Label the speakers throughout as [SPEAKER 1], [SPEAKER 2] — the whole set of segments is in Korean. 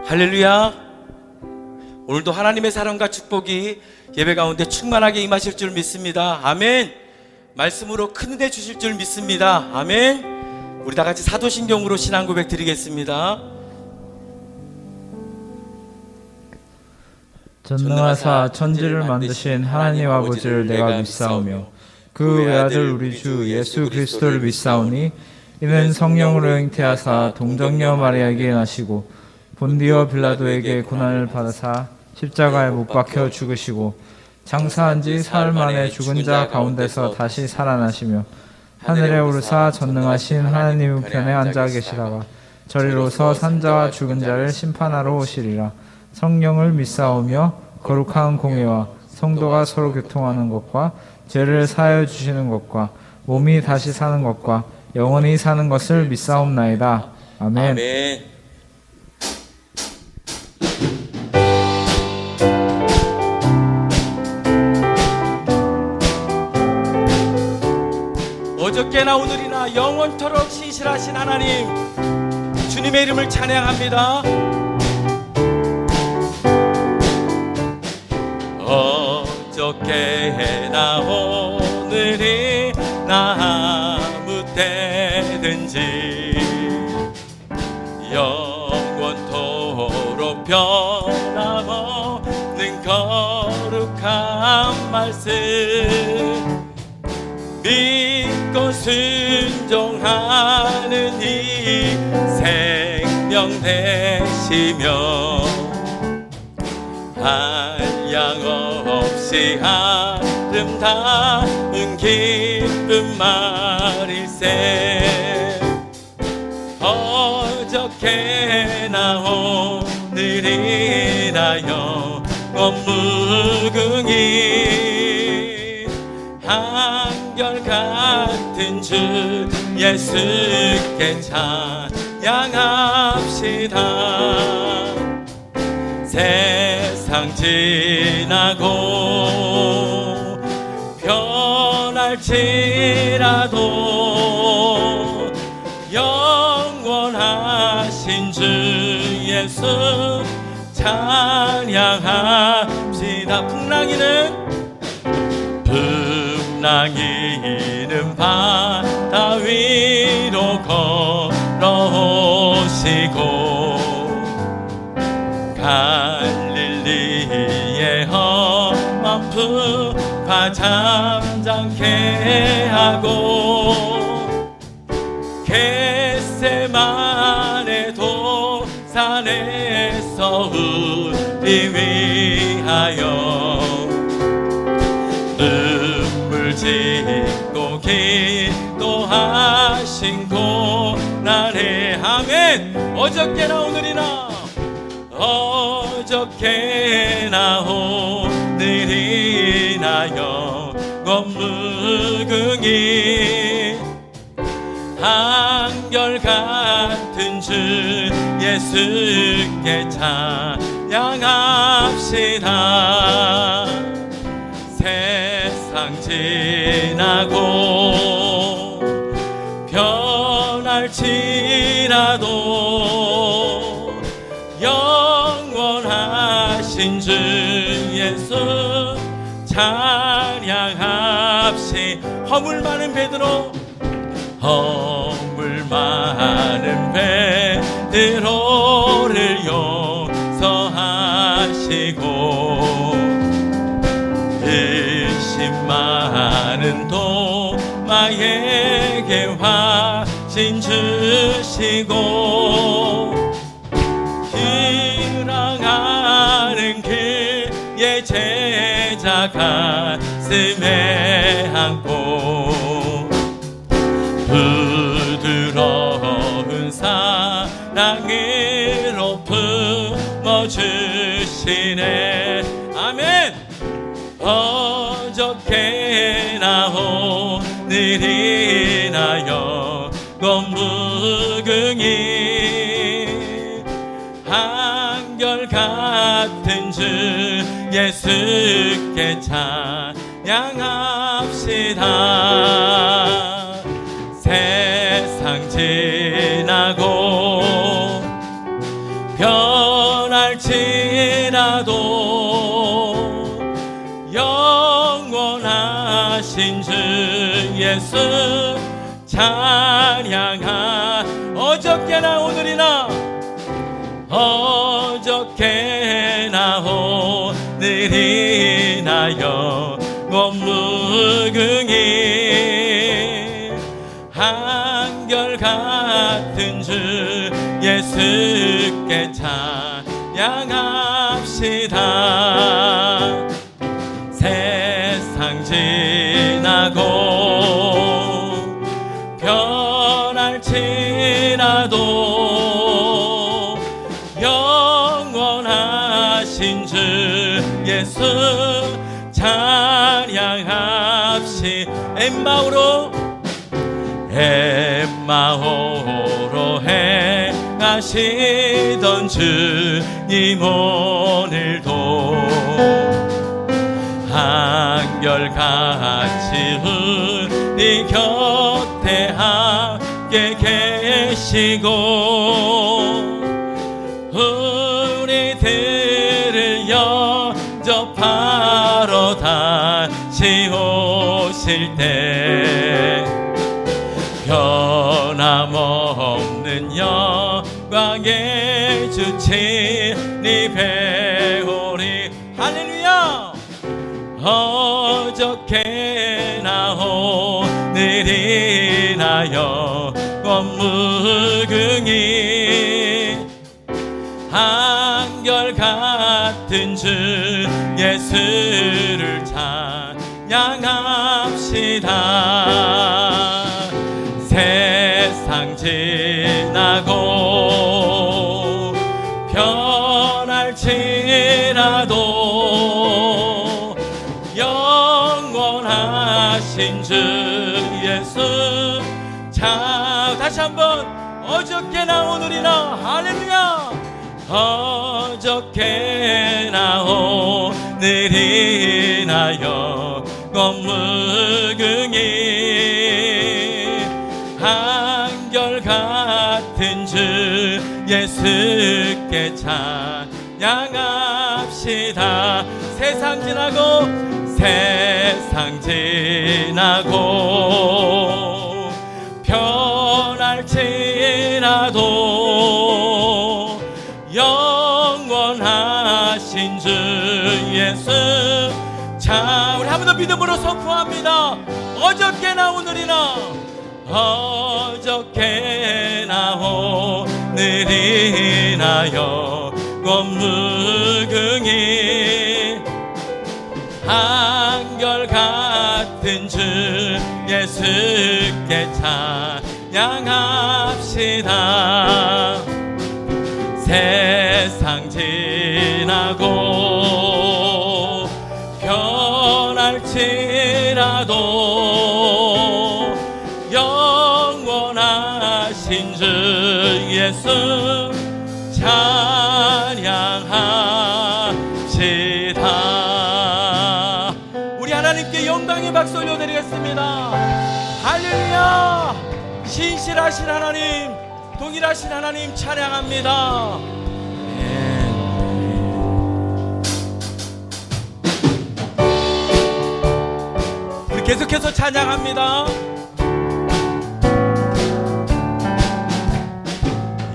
[SPEAKER 1] 할렐루야. 오늘도 하나님의 사랑과 축복이 예배 가운데 충만하게 임하실 줄 믿습니다. 아멘. 말씀으로 큰 은혜 주실 줄 믿습니다. 아멘. 우리 다 같이 사도신경으로 신앙 고백 드리겠습니다.
[SPEAKER 2] 전능하사 천지를 만드신 하나님 아버지를 내가 믿사오며 그 외아들 우리 주 예수 그리스도를 믿사오니 이는 성령으로 잉태하사 동정녀 마리아에게 나시고 본디오 빌라도에게 고난을 받으사 십자가에 못 박혀 죽으시고 장사한 지 사흘 만에 죽은 자 가운데서 다시 살아나시며 하늘에 오르사 전능하신 하나님 우편에 앉아 계시다가 저리로서 산자와 죽은 자를 심판하러 오시리라. 성령을 믿사오며 거룩한 공예와 성도가 서로 교통하는 것과 죄를 사하여 주시는 것과 몸이 다시 사는 것과 영원히 사는 것을 믿사옵나이다. 아멘.
[SPEAKER 1] 아멘. 어저께나 오늘이나 영원토록 신실하신 하나님, 주님의 이름을 찬양합니다. 어저께나 오늘이나 아무 때든지 영원토록 변함없는 거룩한 말씀 믿고 순종하는 이 생명 되시며 한량없이 아름다운 기쁨 말일세 어저께나 오늘이나 영원 무궁히 한결같은 주 예수께 찬양합시다. 세상 지나고 변할지라도 영원하신 주 예수 찬양합시다. 풍랑이는 바다 위로 걸어오시고 갈릴리의 험한 풍파 잠잠케 하고 겟세마네 동산에서 우리 위하여 눈물 짓고 기도하신 고난의 아멘. 어저께나 오늘이나 어저께나 오늘이나 영원 무궁히 한결같은 주 예수께 찬양합시다. 세상 지나고 변할지라도 영원하신 주 예수 찬양합시. 허물 많은 베드로 허물 많은 베드로를 용서하시고 의심 많은 도마에게 화신 주시고 희랑하는 그의 제자 가슴에 안고 부드러운 사랑으로 품어주시네. 아멘. 어저께나 오늘이나 영원 무궁히 한결같은 주 예수께 찬양합시다. 세상 지나고 변 변할지라도 영원하신 주 예수 찬양하. 어저께나 오늘이나 어저께나 오늘이나 영원무궁히 한결같은 주 예수께 찬양합시다. 세상 지나고 변할지라도 영원하신 주 예수 찬양합시. 엠마오로 행하시던 주님 오늘도 한결같이 우리 곁에 함께 계시고 우리들을 영접하러 다시 오실 때 변함없는 영광의 주 친히 배우리. 할렐루야. 어저께나 오늘이나 영원무궁히 한결같은 주 예수를 찬양합시다. 세상 지나고 변할지라도 영원하신 주 예수 자. 다시 한번 어저께나 오늘이나. 할렐루야. 어저께나 오늘이나 영원무궁히 한결같은 주 예수께 찬양합시다. 세상 지나고 변할지라도 영원하신 주 예수. 자, 우리 한 번 더 믿음으로 선포합니다. 어저께나 오늘이나 어저께나 오늘이나 영원무궁히 한결같은 주 예수께 찬양합시다. 세상 지나고 변할지라도 영원하신 주 예수 찬양합시다. 우리 하나님께 영광의 박수 올려드리겠습니다. 할렐루야. 신실하신 하나님, 동일하신 하나님 찬양합니다. 우리 계속해서 찬양합니다.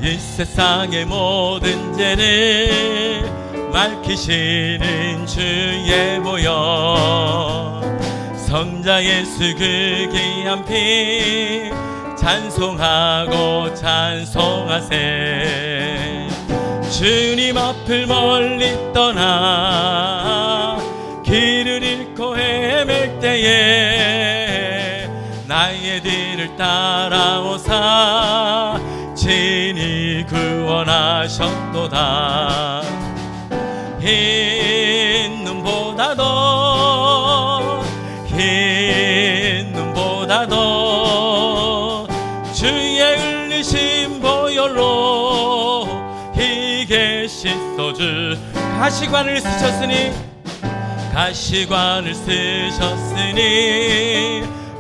[SPEAKER 1] 이 세상의 모든 죄를 밝히시는 주의 보혈, 성자 예수 그 귀한 피 찬송하고 찬송하세. 주님 앞을 멀리 떠나 길을 잃고 헤맬 때에 나의 뒤를 따라오사 친히 구원하셨도다. 흰 눈보다도 주의 흘리신 보혈로 희게 씻어주. 가시관을 쓰셨으니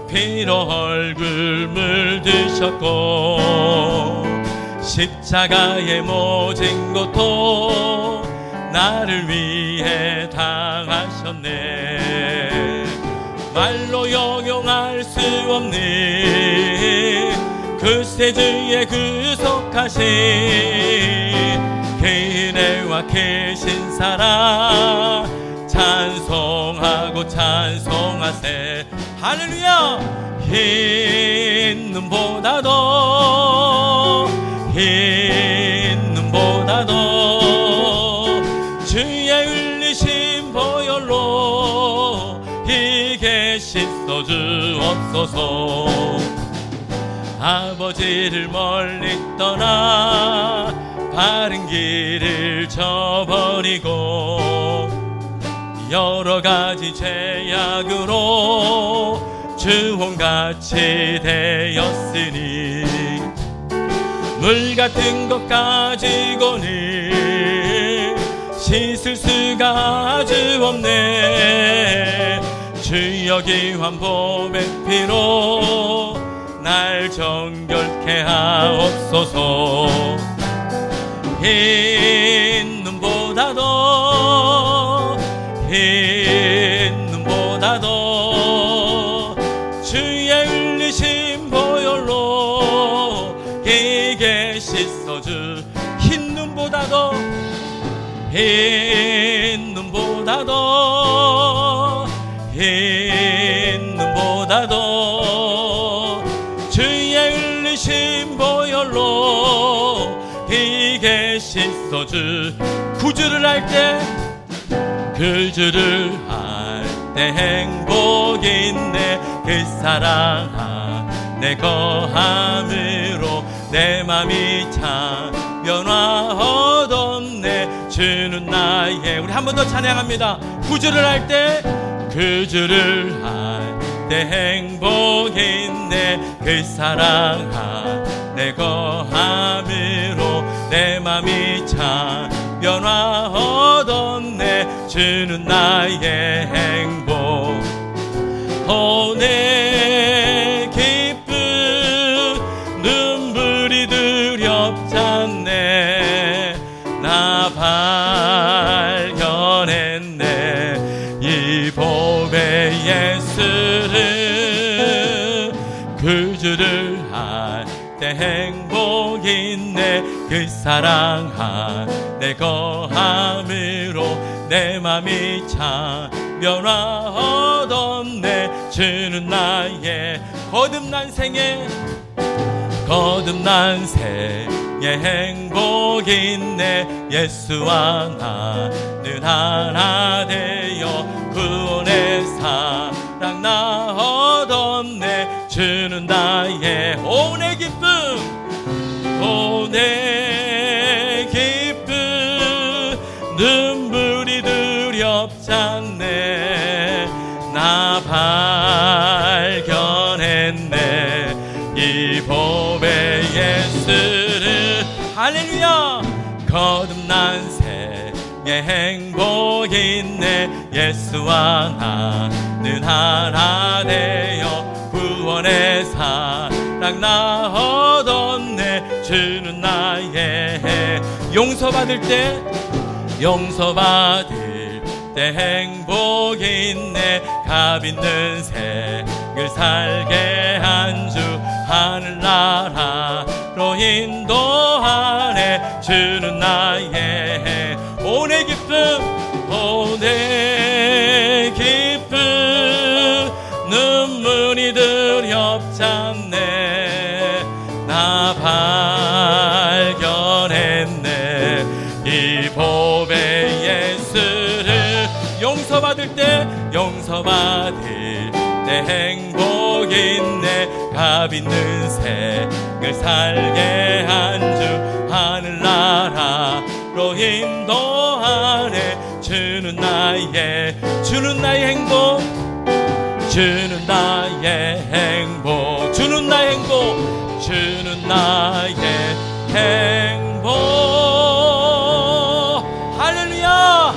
[SPEAKER 1] 피로 얼굴 물드셨고 십자가의 모진 것도 나를 위해 당하셨네. 말로 형용할 수 없는 그 세주의 구속하신 그 은혜와 크신 사랑 찬송하고 찬송하세. 할렐루야. 흰 눈보다도 흰 눈보다도 주의 흘리신 보혈로 이게 씻어 주옵소서. 아버지를 멀리 떠나 바른 길을 저버리고 여러 가지 죄악으로 주홍같이 되었으니 물 같은 것 가지고는 씻을 수가 아주 없네. 주여 귀한 보배 피로 날 정결케 하옵소서. 흰 눈보다도 흰 눈보다도 주의 흘리신 보혈로 이게 씻어주. 흰 눈보다도 흰 눈보다도 흰 눈보다도 주의 흘리신 보혈로 이게 씻어주. 구주를 할 때 구주를 할 때 행복 있네. 그 사랑 내 거함으로 내 맘이 참 변화 얻었네. 주는 나의. 우리 한 번 더 찬양합니다. 구주를 할 때 구주를 할 때 행복 있네. 그 사랑 내 거함으로 내 맘이 참 변화 얻었네. 주는 나의 행복. 내 기쁨 눈물이 두렵잖네. 나 발견했네 이 복의 예수를. 구주를 할 때 행복 있네. 그 사랑 내 거함으로 내 맘이 참 변화 얻었네. 주는 나의 거듭난 생에 행복 있네. 예수와 나는 하나 되어 구원의 사랑 나 얻었네. 주는 나의 내 기쁨 내 기쁨 눈물이 두렵잖네. 나 발견했네 이 복의 예수를. 할렐루야. 거듭난 생에 행복 있네. 예수와 나는 하나 되어 구원의 사랑 나 얻었네. 주는 나의 용서받을 때 행복 있네. 값 있는 생을 살게 한 주 하늘나라로 인도하네. 주는 나의 내 기쁨 내 기쁨 눈물이 두렵잖네. 나 발견했네 이 복의 예수를. 용서받을 때 행복 있네. 값 있는 생을 살게 한 주 하늘나라로 인도하네. 주는 나의 행복 주는 나의 행복 주는 나의 행복 주는 나의 행복. 할렐루야.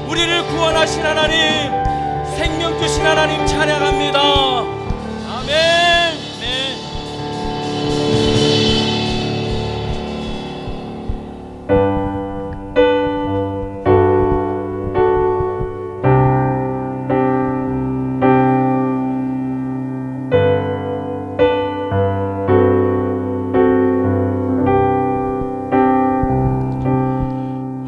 [SPEAKER 1] 우리를 구원하신 하나님, 생명 주신 하나님 찬양합니다. 아멘.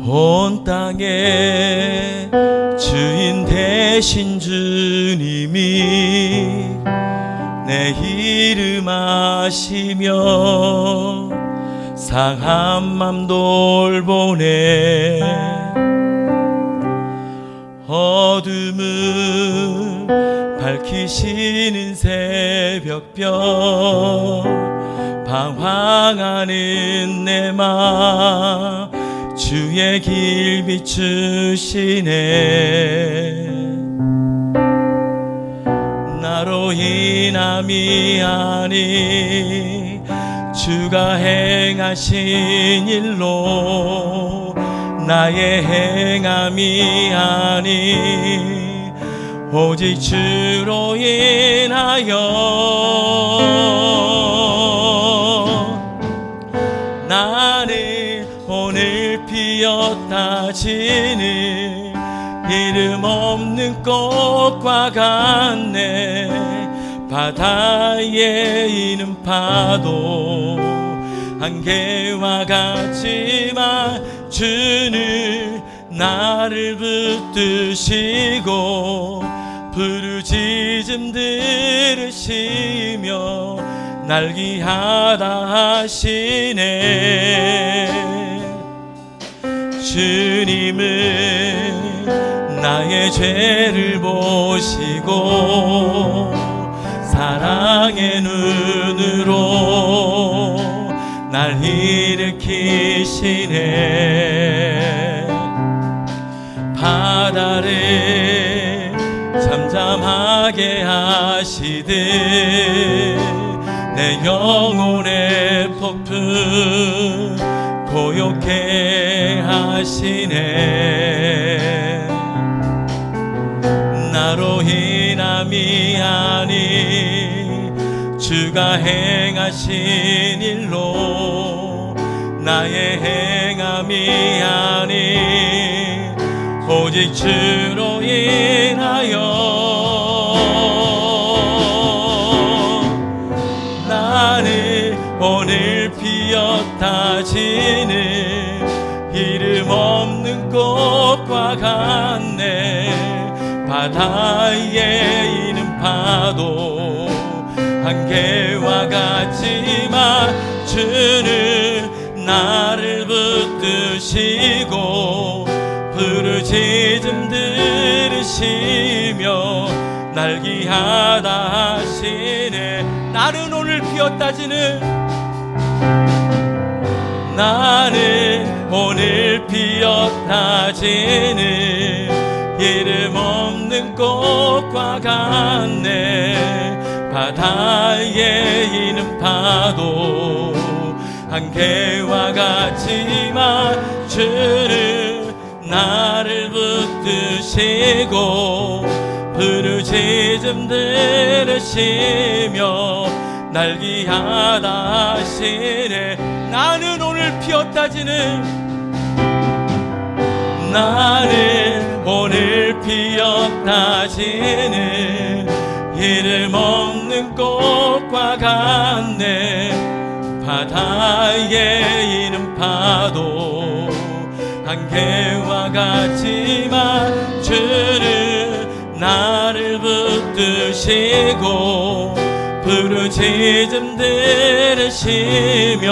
[SPEAKER 1] 온 땅의 주인 되신 주님이 내 이름 아시며 상한 맘 돌보네. 어둠을 밝히시는 새벽별 방황하는 내 맘 주의 길 비추시네. 나로 인함이 아니 주가 행하신 일로 나의 행함이 아니 오직 주로 인하여 나는 오늘 피었다 지는 이름 없는 꽃과 같네. 바다에 있는 파도 안개와 같지만 주는 나를 붙드시고 부르짖음 들으시며 날기하다 하시네. 주님은 나의 죄를 보시고 사랑의 눈으로 날 일으키시네. 바다를 잠잠하게 하시듯 내 영혼의 폭풍 고요케 하시네. 나로 인함이 아니 주가 행하신 일로 나의 행함이 아니 오직 주로 인하여 나는 오늘 피었다 지는 이름 없는 꽃과 같네. 바다에 있는 파도 안개와 같지만 주는 나를 붙드시고 부르짖음 들으시며 날기하다 하시네. 나는 오늘 피었다 지는 나는 오늘 피었다 지는 이름 없는 꽃과 같네. 바다에 있는 파도 안개와 같지만 주는 나를 붙드시고 부르짖음 들으시며 날기하다 하시네. 나는 오늘 피었다 지는 나는 오늘 피었다 지는 이름 없는 꽃과 같네. 바다에 있는 파도 안개와 같지만 주는 나를 붙드시고 부르짖음 들으시며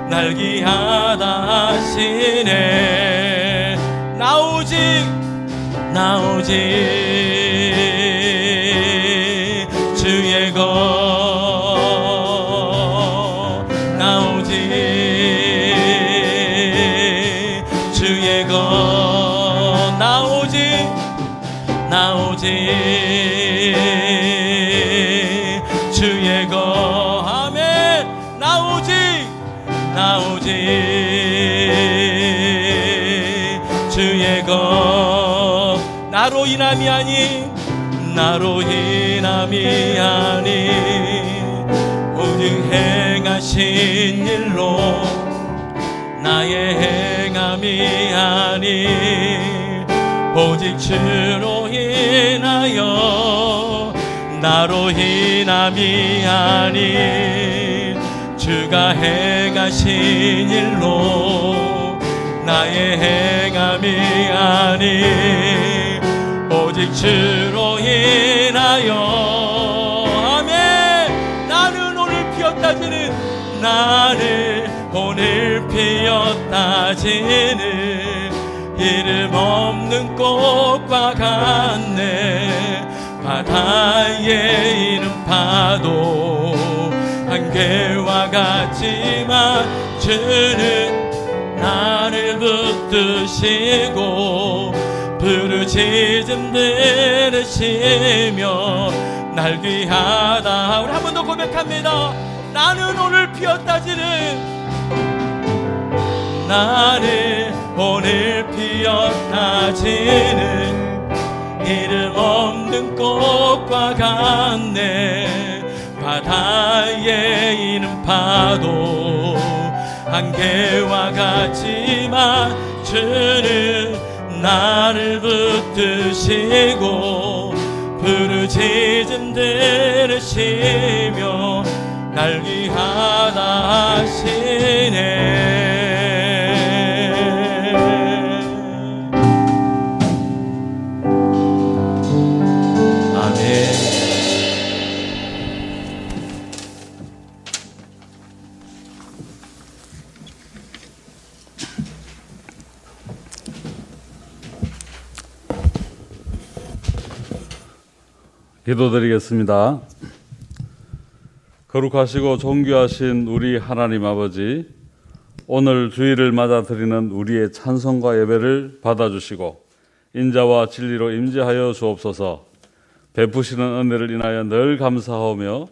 [SPEAKER 1] 날기하다 하시네. 나 오직 주의 것 나 오직 주의 것 나 오직 주의 것 아멘. 나 오직 주의 것 나로 인함이 아닌 오직 행하신 일로 나의 행함이 아닌 오직 주로 인하여 나로 인함이 아닌 주가 행하신 일로 나의 행함이 아니 오직 주로 인하여. 아멘. 나는 오늘 피었다지는, 나는 오늘 피었다지는 이름 없는 꽃과 같네. 바다에 있는 파도 안개와 같지만 주는 나를 붙드시고 부르짖음 들으시며 날 귀하다. 우리 한 번 더 고백합니다. 나는 오늘 피었다지는, 나는 오늘 피었다지는 이름 없는 꽃과 같네. 바다에 있는 파도 안개와 같지만 주는 나를 붙드시고 부르짖음 들으시며 날 귀하다 하시네.
[SPEAKER 3] 기도드리겠습니다. 거룩하시고 존귀하신 우리 하나님 아버지, 오늘 주일을 맞아 드리는 우리의 찬송과 예배를 받아주시고 인자와 진리로 임재하여 주옵소서. 베푸시는 은혜를 인하여 늘 감사하며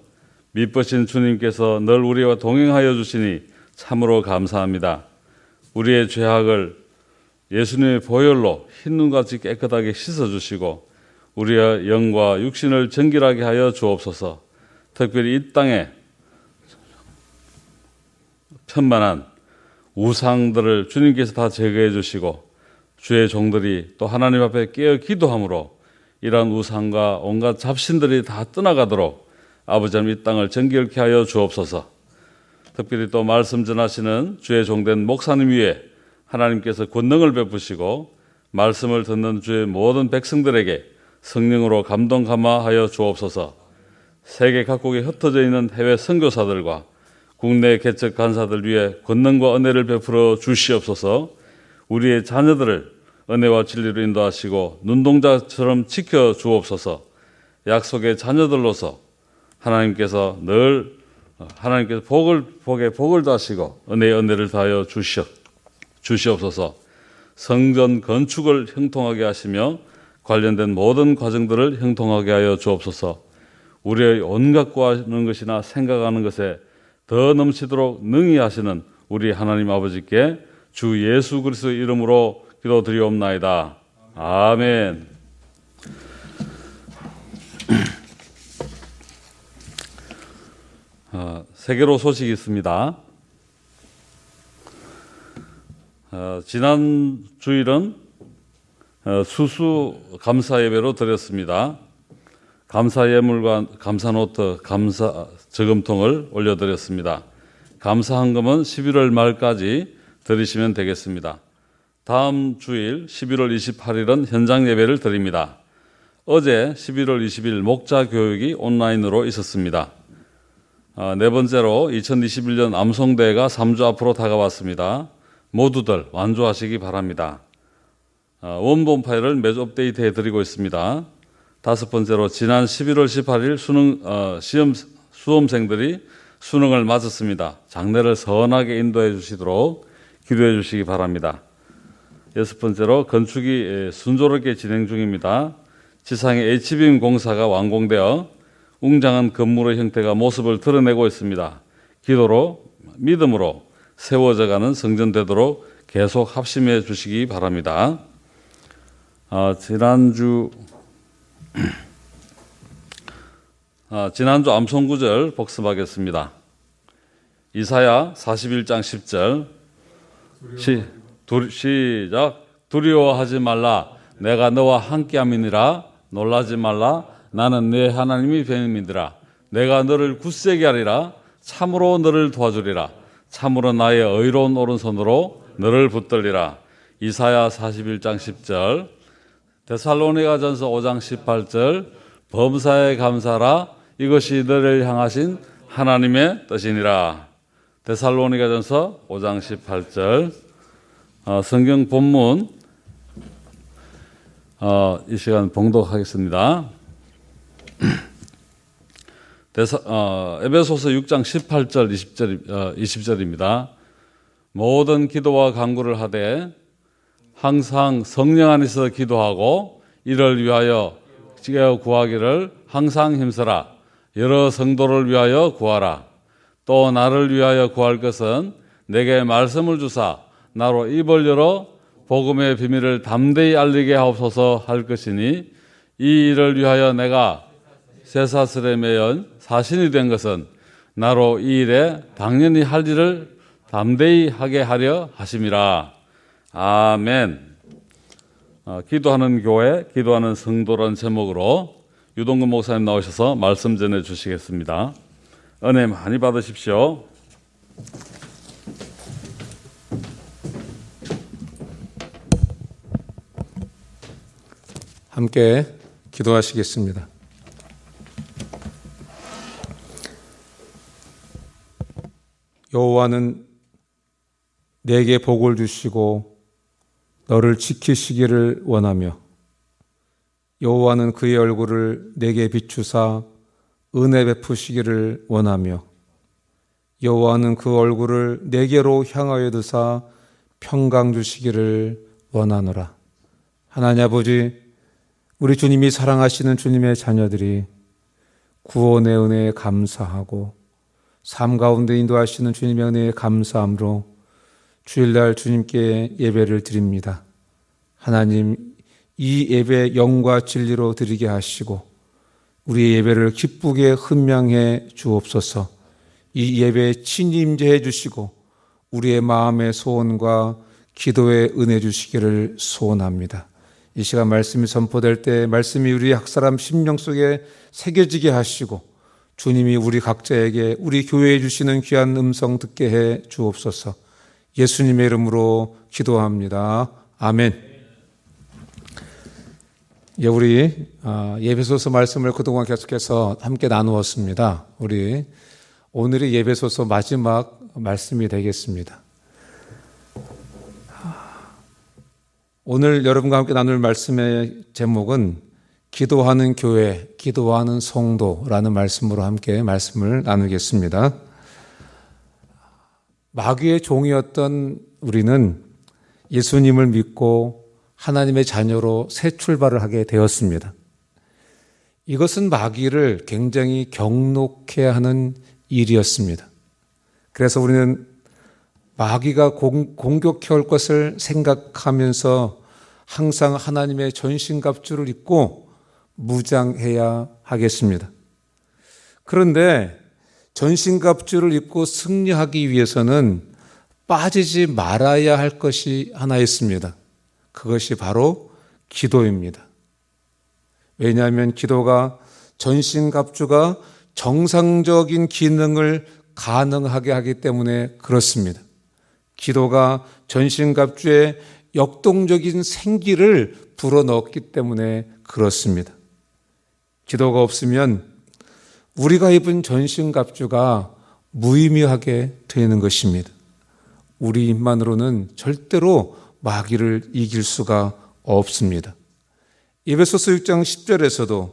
[SPEAKER 3] 미쁘신 주님께서 늘 우리와 동행하여 주시니 참으로 감사합니다. 우리의 죄악을 예수님의 보혈로 흰눈같이 깨끗하게 씻어주시고 우리의 영과 육신을 정결하게 하여 주옵소서. 특별히 이 땅에 편만한 우상들을 주님께서 다 제거해 주시고 주의 종들이 또 하나님 앞에 깨어 기도함으로 이러한 우상과 온갖 잡신들이 다 떠나가도록 아버지 하나님 이 땅을 정결케 하여 주옵소서. 특별히 또 말씀 전하시는 주의 종된 목사님 위에 하나님께서 권능을 베푸시고 말씀을 듣는 주의 모든 백성들에게 성령으로 감동 감화하여 주옵소서. 세계 각국에 흩어져 있는 해외 선교사들과 국내 개척 간사들 위해 권능과 은혜를 베풀어 주시옵소서. 우리의 자녀들을 은혜와 진리로 인도하시고 눈동자처럼 지켜 주옵소서. 약속의 자녀들로서 하나님께서 늘 복을 더하시고 은혜를 더하여 주시옵소서. 성전 건축을 형통하게 하시며 관련된 모든 과정들을 형통하게 하여 주옵소서. 우리의 온갖 구하는 것이나 생각하는 것에 더 넘치도록 능히 하시는 우리 하나님 아버지께 주 예수 그리스도의 이름으로 기도드리옵나이다. 아멘. 세계로 소식이 있습니다. 지난 주일은 수수 감사 예배로 드렸습니다. 감사 예물과 감사 노트, 감사 저금통을 올려드렸습니다. 감사 헌금은 11월 말까지 드리시면 되겠습니다. 다음 주일 11월 28일은 현장 예배를 드립니다. 어제 11월 20일 목자 교육이 온라인으로 있었습니다. 네 번째로 2021년 암송대회가 3주 앞으로 다가왔습니다. 모두들 완주하시기 바랍니다. 원본 파일을 매주 업데이트해 드리고 있습니다. 다섯 번째로 지난 11월 18일 수험생들이 수능을 마쳤습니다. 장례를 선하게 인도해 주시도록 기도해 주시기 바랍니다. 여섯 번째로 건축이 순조롭게 진행 중입니다. 지상의 H빔 공사가 완공되어 웅장한 건물의 형태가 모습을 드러내고 있습니다. 기도로 믿음으로 세워져가는 성전 되도록 계속 합심해 주시기 바랍니다. 지난주 암송구절 복습하겠습니다. 이사야 41장 10절 시작. 두려워하지 말라. 내가 너와 함께함이니라. 놀라지 말라. 나는 내 하나님이 됨이니라. 내가 너를 굳세게 하리라. 참으로 너를 도와주리라. 참으로 나의 의로운 오른손으로 너를 붙들리라. 이사야 41장 10절, 데살로니가전서 5장 18절, 범사에 감사라 이것이 너를 향하신 하나님의 뜻이니라. 데살로니가전서 5장 18절. 성경 본문 이 시간 봉독하겠습니다. 에베소서 6장 18절 20절입니다. 모든 기도와 간구를 하되 항상 성령 안에서 기도하고 이를 위하여 구하기를 항상 힘쓰라. 여러 성도를 위하여 구하라. 또 나를 위하여 구할 것은 내게 말씀을 주사 나로 입을 열어 복음의 비밀을 담대히 알리게 하옵소서 할 것이니 이 일을 위하여 내가 쇠사슬에 매연 사신이 된 것은 나로 이 일에 당연히 할 일을 담대히 하게 하려 하심이라. 아멘. 기도하는 교회, 기도하는 성도라는 제목으로 유동근 목사님 나오셔서 말씀 전해 주시겠습니다. 은혜 많이 받으십시오.
[SPEAKER 4] 함께 기도하시겠습니다. 여호와는 내게 복을 주시고 너를 지키시기를 원하며 여호와는 그의 얼굴을 내게 비추사 은혜 베푸시기를 원하며 여호와는 그 얼굴을 내게로 향하여 드사 평강 주시기를 원하노라. 하나님 아버지, 우리 주님이 사랑하시는 주님의 자녀들이 구원의 은혜에 감사하고 삶 가운데 인도하시는 주님의 은혜에 감사함으로 주일날 주님께 예배를 드립니다. 하나님, 이 예배 영과 진리로 드리게 하시고 우리의 예배를 기쁘게 흔명해 주옵소서. 이 예배에 친히 임재해 주시고 우리의 마음의 소원과 기도의 은혜 주시기를 소원합니다. 이 시간 말씀이 선포될 때 말씀이 우리 학사람 심령 속에 새겨지게 하시고 주님이 우리 각자에게 우리 교회에 주시는 귀한 음성 듣게 해 주옵소서. 예수님의 이름으로 기도합니다. 아멘. 우리 예배소서 말씀을 그동안 계속해서 함께 나누었습니다. 우리 오늘이 예배소서 마지막 말씀이 되겠습니다. 오늘 여러분과 함께 나눌 말씀의 제목은 기도하는 교회, 기도하는 성도라는 말씀으로 함께 말씀을 나누겠습니다. 마귀의 종이었던 우리는 예수님을 믿고 하나님의 자녀로 새 출발을 하게 되었습니다. 이것은 마귀를 굉장히 경록해 하는 일이었습니다. 그래서 우리는 마귀가 공격해 올 것을 생각하면서 항상 하나님의 전신갑주를 입고 무장해야 하겠습니다. 그런데 전신갑주를 입고 승리하기 위해서는 빠지지 말아야 할 것이 하나 있습니다. 그것이 바로 기도입니다. 왜냐하면 기도가 전신갑주가 정상적인 기능을 가능하게 하기 때문에 그렇습니다. 기도가 전신갑주의 역동적인 생기를 불어넣기 때문에 그렇습니다. 기도가 없으면 우리가 입은 전신갑주가 무의미하게 되는 것입니다. 우리 힘만으로는 절대로 마귀를 이길 수가 없습니다. 에베소서 6장 10절에서도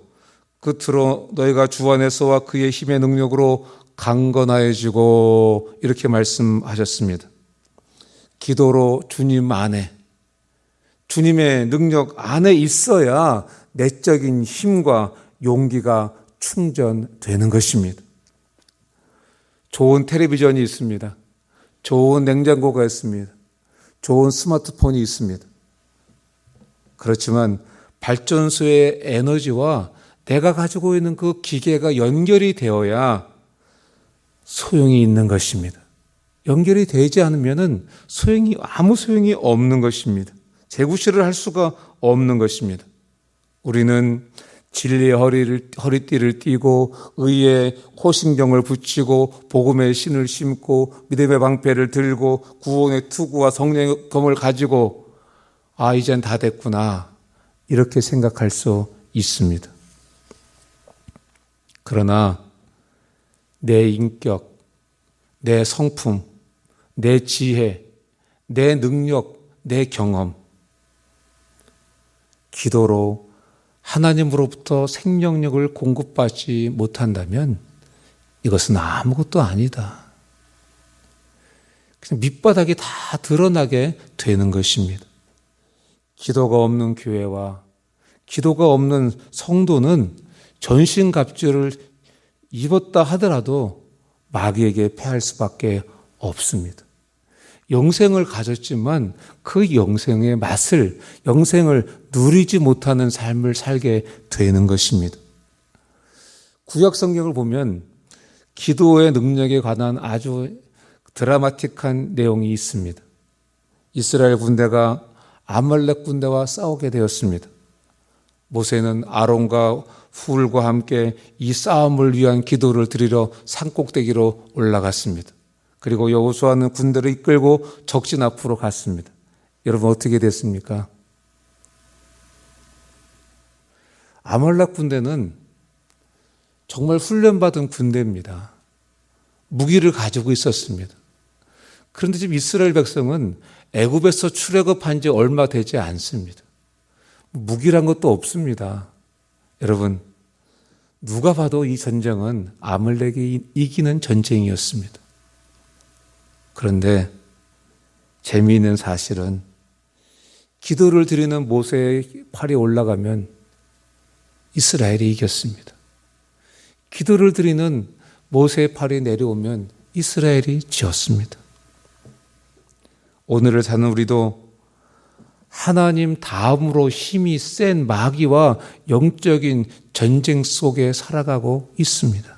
[SPEAKER 4] 끝으로 너희가 주 안에서와 그의 힘의 능력으로 강건하여지고 이렇게 말씀하셨습니다. 기도로 주님 안에, 주님의 능력 안에 있어야 내적인 힘과 용기가 충전되는 것입니다. 좋은 텔레비전이 있습니다. 좋은 냉장고가 있습니다. 좋은 스마트폰이 있습니다. 그렇지만 발전소의 에너지와 내가 가지고 있는 그 기계가 연결이 되어야 소용이 있는 것입니다. 연결이 되지 않으면 아무 소용이 없는 것입니다. 재구실을 할 수가 없는 것입니다. 우리는 진리의 허리띠를 띠고 의의 호신경을 붙이고 복음의 신을 신고 믿음의 방패를 들고 구원의 투구와 성령의 검을 가지고 이젠 다 됐구나. 이렇게 생각할 수 있습니다. 그러나 내 인격, 내 성품, 내 지혜, 내 능력, 내 경험, 기도로 하나님으로부터 생명력을 공급받지 못한다면 이것은 아무것도 아니다. 그냥 밑바닥이 다 드러나게 되는 것입니다. 기도가 없는 교회와 기도가 없는 성도는 전신갑주를 입었다 하더라도 마귀에게 패할 수밖에 없습니다. 영생을 가졌지만 그 영생의 맛을, 영생을 누리지 못하는 삶을 살게 되는 것입니다. 구약 성경을 보면 기도의 능력에 관한 아주 드라마틱한 내용이 있습니다. 이스라엘 군대가 아말렉 군대와 싸우게 되었습니다. 모세는 아론과 훌과 함께 이 싸움을 위한 기도를 드리러 산꼭대기로 올라갔습니다. 그리고 여호수아는 군대를 이끌고 적진 앞으로 갔습니다. 여러분 어떻게 됐습니까? 아말렉 군대는 정말 훈련받은 군대입니다. 무기를 가지고 있었습니다. 그런데 지금 이스라엘 백성은 애굽에서 출애굽한 지 얼마 되지 않습니다. 무기란 것도 없습니다. 여러분, 누가 봐도 이 전쟁은 아말렉이 이기는 전쟁이었습니다. 그런데 재미있는 사실은 기도를 드리는 모세의 팔이 올라가면 이스라엘이 이겼습니다. 기도를 드리는 모세의 팔이 내려오면 이스라엘이 지었습니다. 오늘을 사는 우리도 하나님 다음으로 힘이 센 마귀와 영적인 전쟁 속에 살아가고 있습니다.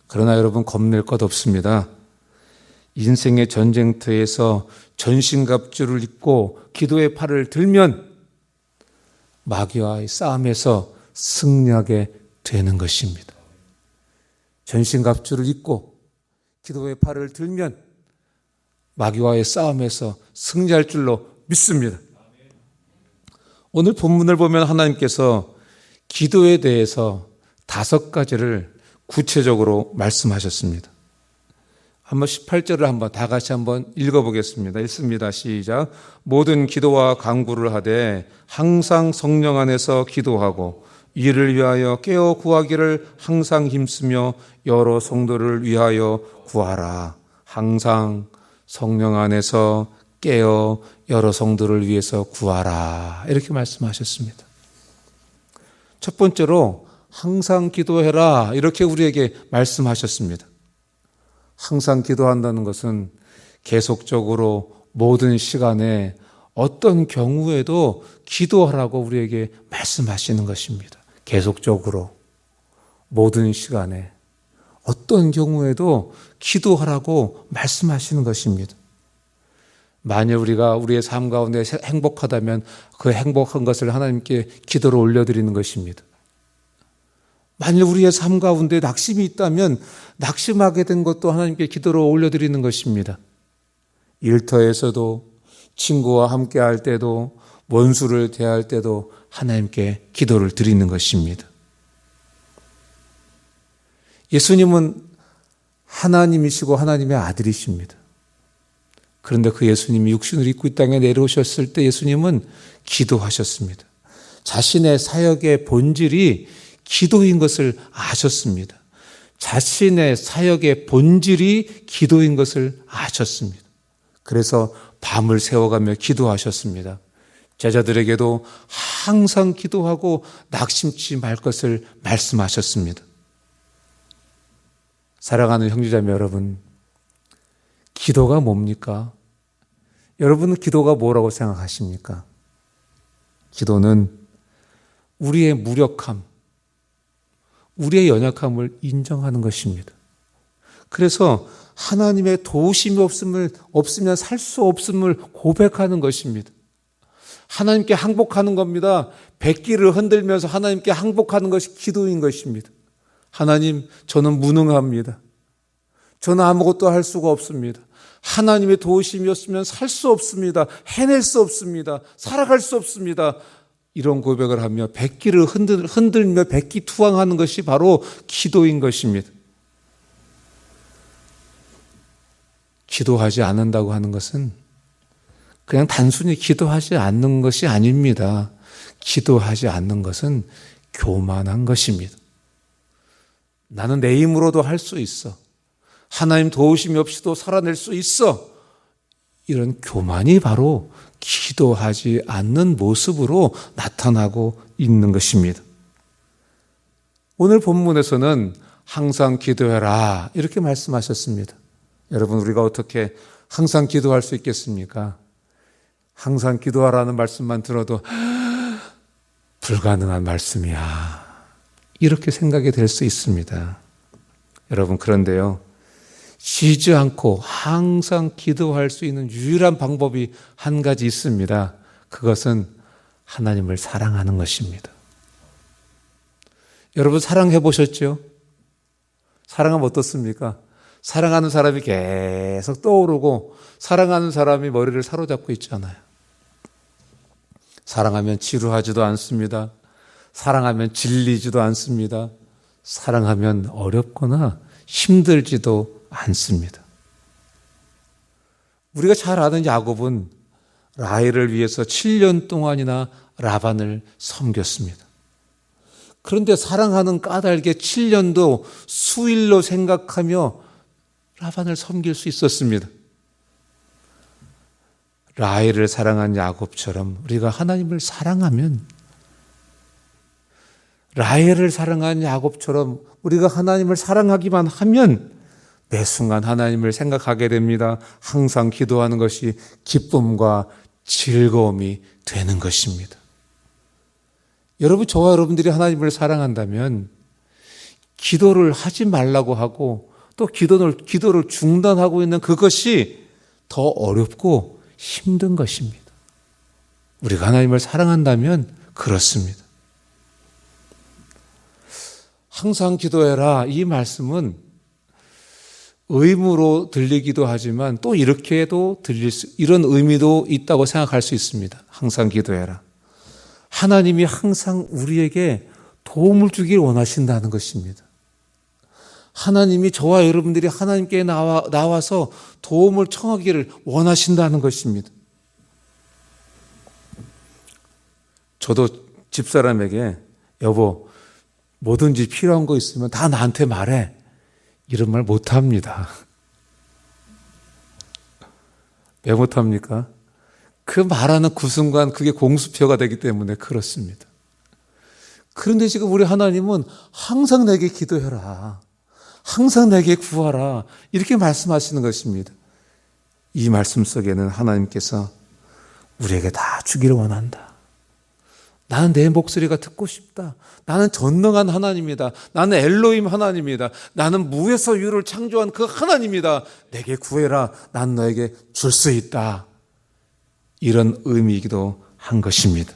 [SPEAKER 4] 그러나 여러분 겁낼 것 없습니다. 인생의 전쟁터에서 전신갑주를 입고 기도의 팔을 들면 마귀와의 싸움에서 승리하게 되는 것입니다. 전신갑주를 입고 기도의 팔을 들면 마귀와의 싸움에서 승리할 줄로 믿습니다. 오늘 본문을 보면 하나님께서 기도에 대해서 5가지를 구체적으로 말씀하셨습니다. 한번 18절을 한번 다 같이 한번 읽어보겠습니다. 읽습니다. 시작. 모든 기도와 간구를 하되 항상 성령 안에서 기도하고 이를 위하여 깨어 구하기를 항상 힘쓰며 여러 성도를 위하여 구하라. 항상 성령 안에서 깨어 여러 성도를 위해서 구하라. 이렇게 말씀하셨습니다. 첫 번째로 항상 기도해라. 이렇게 우리에게 말씀하셨습니다. 항상 기도한다는 것은 계속적으로 모든 시간에 어떤 경우에도 기도하라고 우리에게 말씀하시는 것입니다. 계속적으로 모든 시간에 어떤 경우에도 기도하라고 말씀하시는 것입니다. 만일 우리가 우리의 삶 가운데 행복하다면 그 행복한 것을 하나님께 기도로 올려드리는 것입니다. 만일 우리의 삶 가운데 낙심이 있다면 낙심하게 된 것도 하나님께 기도로 올려드리는 것입니다. 일터에서도 친구와 함께 할 때도 원수를 대할 때도 하나님께 기도를 드리는 것입니다. 예수님은 하나님이시고 하나님의 아들이십니다. 그런데 그 예수님이 육신을 입고 이 땅에 내려오셨을 때 예수님은 기도하셨습니다. 자신의 사역의 본질이 기도인 것을 아셨습니다. 자신의 사역의 본질이 기도인 것을 아셨습니다. 그래서 밤을 새워가며 기도하셨습니다. 제자들에게도 항상 기도하고 낙심치 말 것을 말씀하셨습니다. 사랑하는 형제자매 여러분, 기도가 뭡니까? 여러분은 기도가 뭐라고 생각하십니까? 기도는 우리의 무력함, 우리의 연약함을 인정하는 것입니다. 그래서 하나님의 도우심이 없으면 살 수 없음을 고백하는 것입니다. 하나님께 항복하는 겁니다. 백기를 흔들면서 하나님께 항복하는 것이 기도인 것입니다. 하나님, 저는 무능합니다. 저는 아무것도 할 수가 없습니다. 하나님의 도우심이 없으면 살 수 없습니다. 해낼 수 없습니다. 살아갈 수 없습니다. 이런 고백을 하며 백기를 흔들며 백기투항하는 것이 바로 기도인 것입니다. 기도하지 않는다고 하는 것은 그냥 단순히 기도하지 않는 것이 아닙니다. 기도하지 않는 것은 교만한 것입니다. 나는 내 힘으로도 할 수 있어. 하나님 도우심이 없이도 살아낼 수 있어. 이런 교만이 바로 기도하지 않는 모습으로 나타나고 있는 것입니다. 오늘 본문에서는 항상 기도해라 이렇게 말씀하셨습니다. 여러분, 우리가 어떻게 항상 기도할 수 있겠습니까? 항상 기도하라는 말씀만 들어도 불가능한 말씀이야, 이렇게 생각이 될 수 있습니다. 여러분, 그런데요, 쉬지 않고 항상 기도할 수 있는 유일한 방법이 한 가지 있습니다. 그것은 하나님을 사랑하는 것입니다. 여러분, 사랑해 보셨죠? 사랑하면 어떻습니까? 사랑하는 사람이 계속 떠오르고 사랑하는 사람이 머리를 사로잡고 있잖아요. 사랑하면 지루하지도 않습니다. 사랑하면 질리지도 않습니다. 사랑하면 어렵거나 힘들지도 않습니다. 우리가 잘 아는 야곱은 라헬을 위해서 7년 동안이나 라반을 섬겼습니다. 그런데 사랑하는 까닭에 7년도 수일로 생각하며 라반을 섬길 수 있었습니다. 라헬을 사랑한 야곱처럼 우리가 하나님을 사랑하면, 라헬을 사랑한 야곱처럼 우리가 하나님을 사랑하기만 하면 매 순간 하나님을 생각하게 됩니다. 항상 기도하는 것이 기쁨과 즐거움이 되는 것입니다. 여러분, 저와 여러분들이 하나님을 사랑한다면 기도를 하지 말라고 하고 또 기도를 중단하고 있는 그것이 더 어렵고 힘든 것입니다. 우리가 하나님을 사랑한다면 그렇습니다. 항상 기도해라, 이 말씀은 의무로 들리기도 하지만 또 이렇게도 이런 의미도 있다고 생각할 수 있습니다. 항상 기도해라. 하나님이 항상 우리에게 도움을 주길 원하신다는 것입니다. 하나님이 저와 여러분들이 하나님께 나와서 도움을 청하기를 원하신다는 것입니다. 저도 집사람에게 여보, 뭐든지 필요한 거 있으면 다 나한테 말해, 이런 말 못합니다. 왜 못합니까? 그 말하는 그 순간 그게 공수표가 되기 때문에 그렇습니다. 그런데 지금 우리 하나님은 항상 내게 기도해라, 항상 내게 구하라, 이렇게 말씀하시는 것입니다. 이 말씀 속에는 하나님께서 우리에게 다 주기를 원한다. 나는 내 목소리가 듣고 싶다. 나는 전능한 하나님이다. 나는 엘로힘 하나님이다. 나는 무에서 유를 창조한 그 하나님이다. 내게 구해라. 난 너에게 줄 수 있다. 이런 의미이기도 한 것입니다.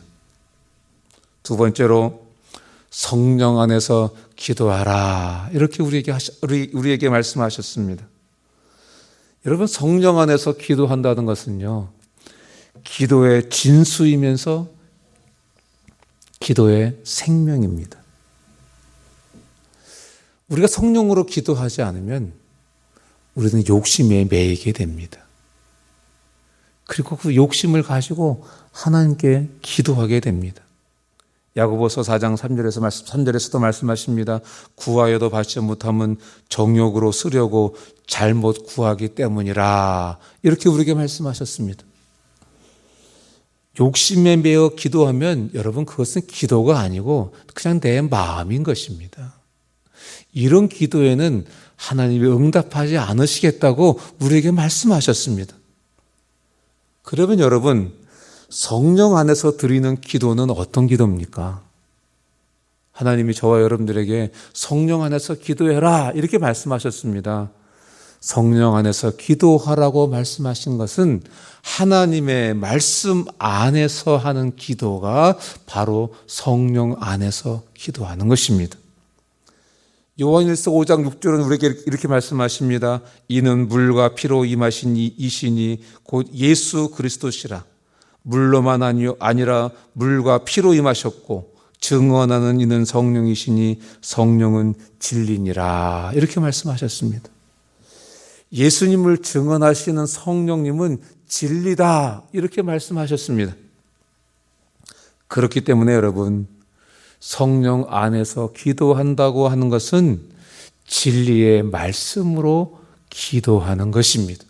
[SPEAKER 4] 두 번째로, 성령 안에서 기도하라, 이렇게 우리에게 말씀하셨습니다. 여러분, 성령 안에서 기도한다는 것은요, 기도의 진수이면서 기도의 생명입니다. 우리가 성령으로 기도하지 않으면 우리는 욕심에 매이게 됩니다. 그리고 그 욕심을 가지고 하나님께 기도하게 됩니다. 야고보서 4장 3절에서도 말씀하십니다. 구하여도 받지 못함은 정욕으로 쓰려고 잘못 구하기 때문이라, 이렇게 우리에게 말씀하셨습니다. 욕심에 매여 기도하면 여러분, 그것은 기도가 아니고 그냥 내 마음인 것입니다. 이런 기도에는 하나님이 응답하지 않으시겠다고 우리에게 말씀하셨습니다. 그러면 여러분, 성령 안에서 드리는 기도는 어떤 기도입니까? 하나님이 저와 여러분들에게 성령 안에서 기도해라, 이렇게 말씀하셨습니다. 성령 안에서 기도하라고 말씀하신 것은 하나님의 말씀 안에서 하는 기도가 바로 성령 안에서 기도하는 것입니다. 요한일서 5장 6절은 우리에게 이렇게 말씀하십니다. 이는 물과 피로 임하신 이신이 곧 예수 그리스도시라. 물로만 아니라 물과 피로 임하셨고 증언하는 이는 성령이시니 성령은 진리니라. 이렇게 말씀하셨습니다. 예수님을 증언하시는 성령님은 진리다. 이렇게 말씀하셨습니다. 그렇기 때문에 여러분, 성령 안에서 기도한다고 하는 것은 진리의 말씀으로 기도하는 것입니다.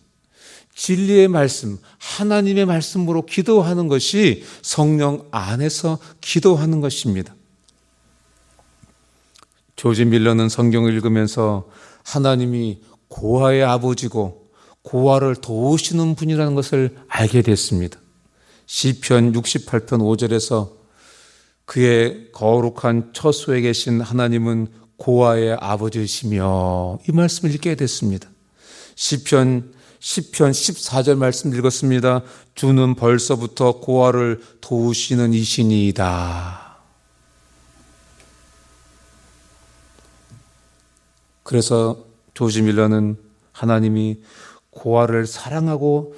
[SPEAKER 4] 진리의 말씀, 하나님의 말씀으로 기도하는 것이 성령 안에서 기도하는 것입니다. 조지 밀러는 성경을 읽으면서 하나님이 고아의 아버지고 고아를 도우시는 분이라는 것을 알게 됐습니다. 시편 68편 5절에서 그의 거룩한 처소에 계신 하나님은 고아의 아버지시며, 이 말씀을 읽게 됐습니다. 시편 14절 말씀 읽었습니다. 주는 벌써부터 고아를 도우시는 이신이다. 그래서 조지 밀러는 하나님이 고아를 사랑하고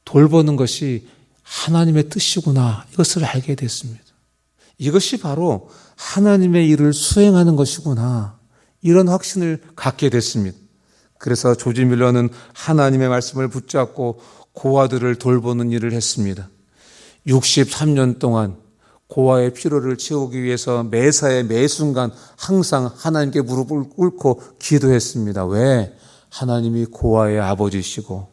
[SPEAKER 4] 돌보는 것이 하나님의 뜻이구나, 이것을 알게 됐습니다. 이것이 바로 하나님의 일을 수행하는 것이구나, 이런 확신을 갖게 됐습니다. 그래서 조지 밀러는 하나님의 말씀을 붙잡고 고아들을 돌보는 일을 했습니다. 63년 동안 고아의 피로를 채우기 위해서 매사에 매순간 항상 하나님께 무릎을 꿇고 기도했습니다. 왜? 하나님이 고아의 아버지시고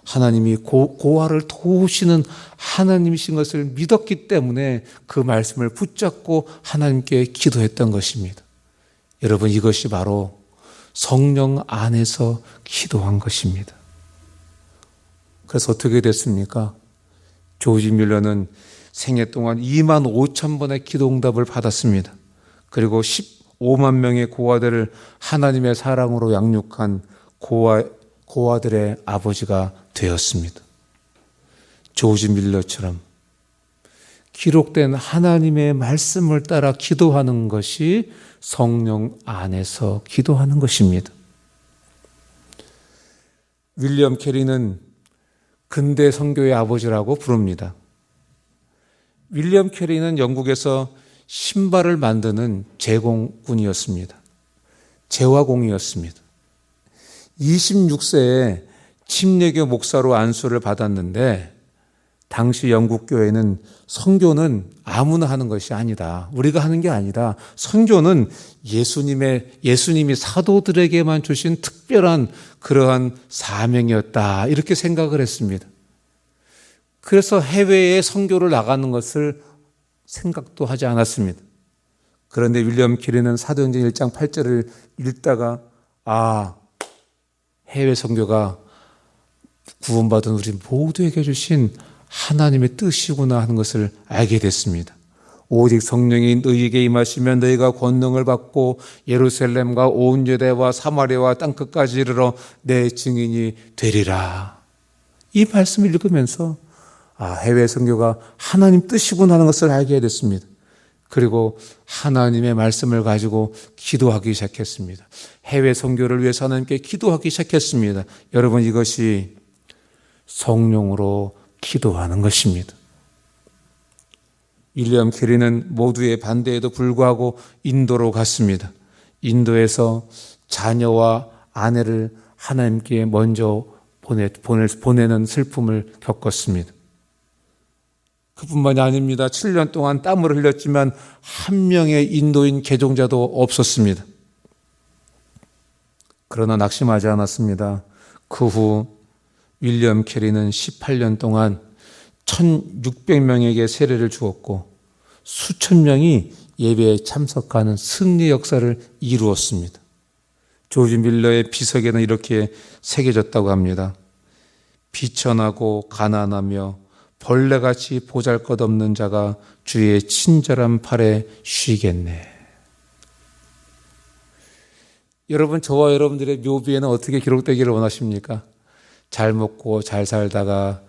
[SPEAKER 4] 하나님이 고아를 도우시는 하나님이신 것을 믿었기 때문에 그 말씀을 붙잡고 하나님께 기도했던 것입니다. 여러분, 이것이 바로 성령 안에서 기도한 것입니다. 그래서 어떻게 됐습니까? 조지 밀러는 생애 동안 2만 5천 번의 기도 응답을 받았습니다. 그리고 15만 명의 고아들을 하나님의 사랑으로 양육한 고아들의 아버지가 되었습니다. 조지 밀러처럼 기록된 하나님의 말씀을 따라 기도하는 것이 성령 안에서 기도하는 것입니다. 윌리엄 캐리는 근대 선교의 아버지라고 부릅니다. 윌리엄 캐리는 영국에서 신발을 만드는 제공꾼이었습니다. 제화공이었습니다. 26세에 침례교 목사로 안수를 받았는데, 당시 영국 교회는 선교는 아무나 하는 것이 아니다, 우리가 하는 게 아니다, 선교는 예수님이 사도들에게만 주신 특별한 그러한 사명이었다, 이렇게 생각을 했습니다. 그래서 해외에 선교를 나가는 것을 생각도 하지 않았습니다. 그런데 윌리엄 캐리는 사도행전 1장 8절을 읽다가 해외 선교가 구원받은 우리 모두에게 주신 하나님의 뜻이구나 하는 것을 알게 됐습니다. 오직 성령이 너희에게 임하시면 너희가 권능을 받고 예루살렘과 온 유대와 사마리아와 땅끝까지 이르러 내 증인이 되리라. 이 말씀을 읽으면서 해외 선교가 하나님 뜻이구나 하는 것을 알게 됐습니다. 그리고 하나님의 말씀을 가지고 기도하기 시작했습니다. 해외 선교를 위해서 하나님께 기도하기 시작했습니다. 여러분, 이것이 성령으로 기도하는 것입니다. 윌리엄 캐리는 모두의 반대에도 불구하고 인도로 갔습니다. 인도에서 자녀와 아내를 하나님께 먼저 보내는 슬픔을 겪었습니다. 그뿐만이 아닙니다. 7년 동안 땀을 흘렸지만 한 명의 인도인 개종자도 없었습니다. 그러나 낙심하지 않았습니다. 그 후 윌리엄 캐리는 18년 동안 1600명에게 세례를 주었고 수천 명이 예배에 참석하는 승리 역사를 이루었습니다. 조지 밀러의 비석에는 이렇게 새겨졌다고 합니다. 비천하고 가난하며 벌레같이 보잘것없는 자가 주의 친절한 팔에 쉬겠네. 여러분, 저와 여러분들의 묘비에는 어떻게 기록되기를 원하십니까? 잘 먹고 잘 살다가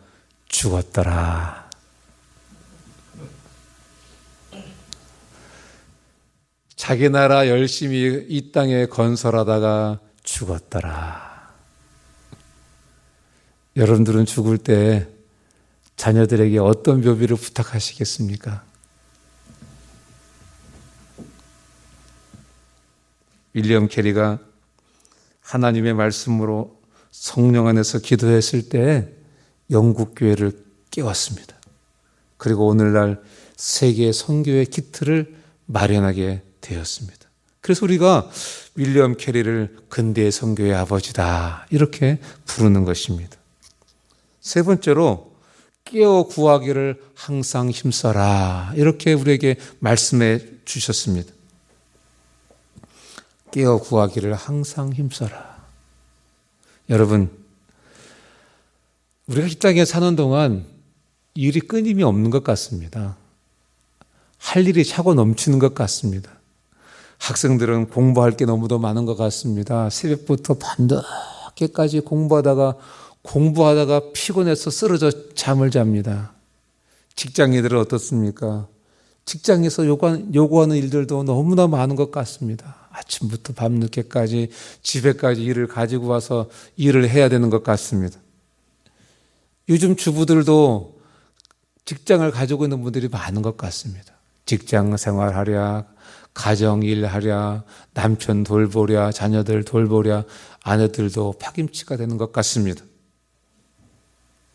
[SPEAKER 4] 죽었더라. 자기 나라 열심히 이 땅에 건설하다가 죽었더라. 여러분들은 죽을 때 자녀들에게 어떤 묘비를 부탁하시겠습니까? 윌리엄 캐리가 하나님의 말씀으로 성령 안에서 기도했을 때 영국 교회를 깨웠습니다. 그리고 오늘날 세계 선교의 기틀을 마련하게 되었습니다. 그래서 우리가 윌리엄 캐리를 근대의 선교의 아버지다 이렇게 부르는 것입니다. 세 번째로 깨어 구하기를 항상 힘써라 이렇게 우리에게 말씀해 주셨습니다. 깨어 구하기를 항상 힘써라. 여러분, 우리가 이 땅에 사는 동안 일이 끊임이 없는 것 같습니다. 할 일이 차고 넘치는 것 같습니다. 학생들은 공부할 게 너무도 많은 것 같습니다. 새벽부터 밤늦게까지 공부하다가 피곤해서 쓰러져 잠을 잡니다. 직장인들은 어떻습니까? 직장에서 요구하는 일들도 너무나 많은 것 같습니다. 아침부터 밤늦게까지 집에까지 일을 가지고 와서 일을 해야 되는 것 같습니다. 요즘 주부들도 직장을 가지고 있는 분들이 많은 것 같습니다. 직장 생활하랴, 가정 일하랴, 남편 돌보랴, 자녀들 돌보랴, 아내들도 파김치가 되는 것 같습니다.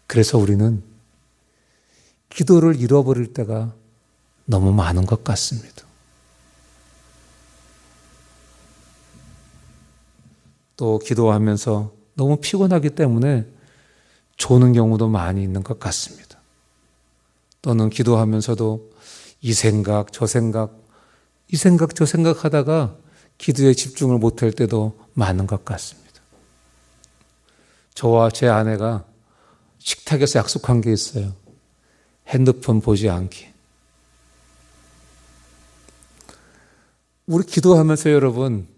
[SPEAKER 4] 그래서 우리는 기도를 잃어버릴 때가 너무 많은 것 같습니다. 또 기도하면서 너무 피곤하기 때문에 조는 경우도 많이 있는 것 같습니다. 또는 기도하면서도 이 생각 저 생각 하다가 기도에 집중을 못할 때도 많은 것 같습니다. 저와 제 아내가 식탁에서 약속한 게 있어요. 핸드폰 보지 않기. 우리 기도하면서 여러분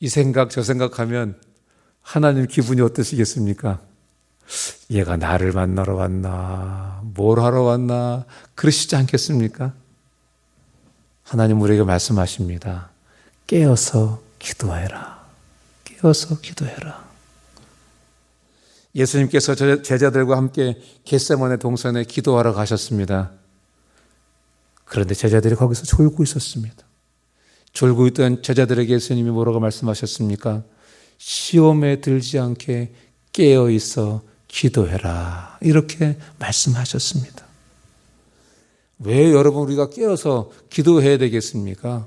[SPEAKER 4] 이 생각 저 생각하면 하나님 기분이 어떠시겠습니까? 얘가 나를 만나러 왔나? 뭘 하러 왔나? 그러시지 않겠습니까? 하나님 우리에게 말씀하십니다. 깨어서 기도해라. 깨어서 기도해라. 예수님께서 제자들과 함께 겟세마네 동산에 기도하러 가셨습니다. 그런데 제자들이 거기서 졸고 있었습니다. 졸고 있던 제자들에게 예수님이 뭐라고 말씀하셨습니까? 시험에 들지 않게 깨어 있어 기도해라. 이렇게 말씀하셨습니다. 왜 여러분 우리가 깨어서 기도해야 되겠습니까?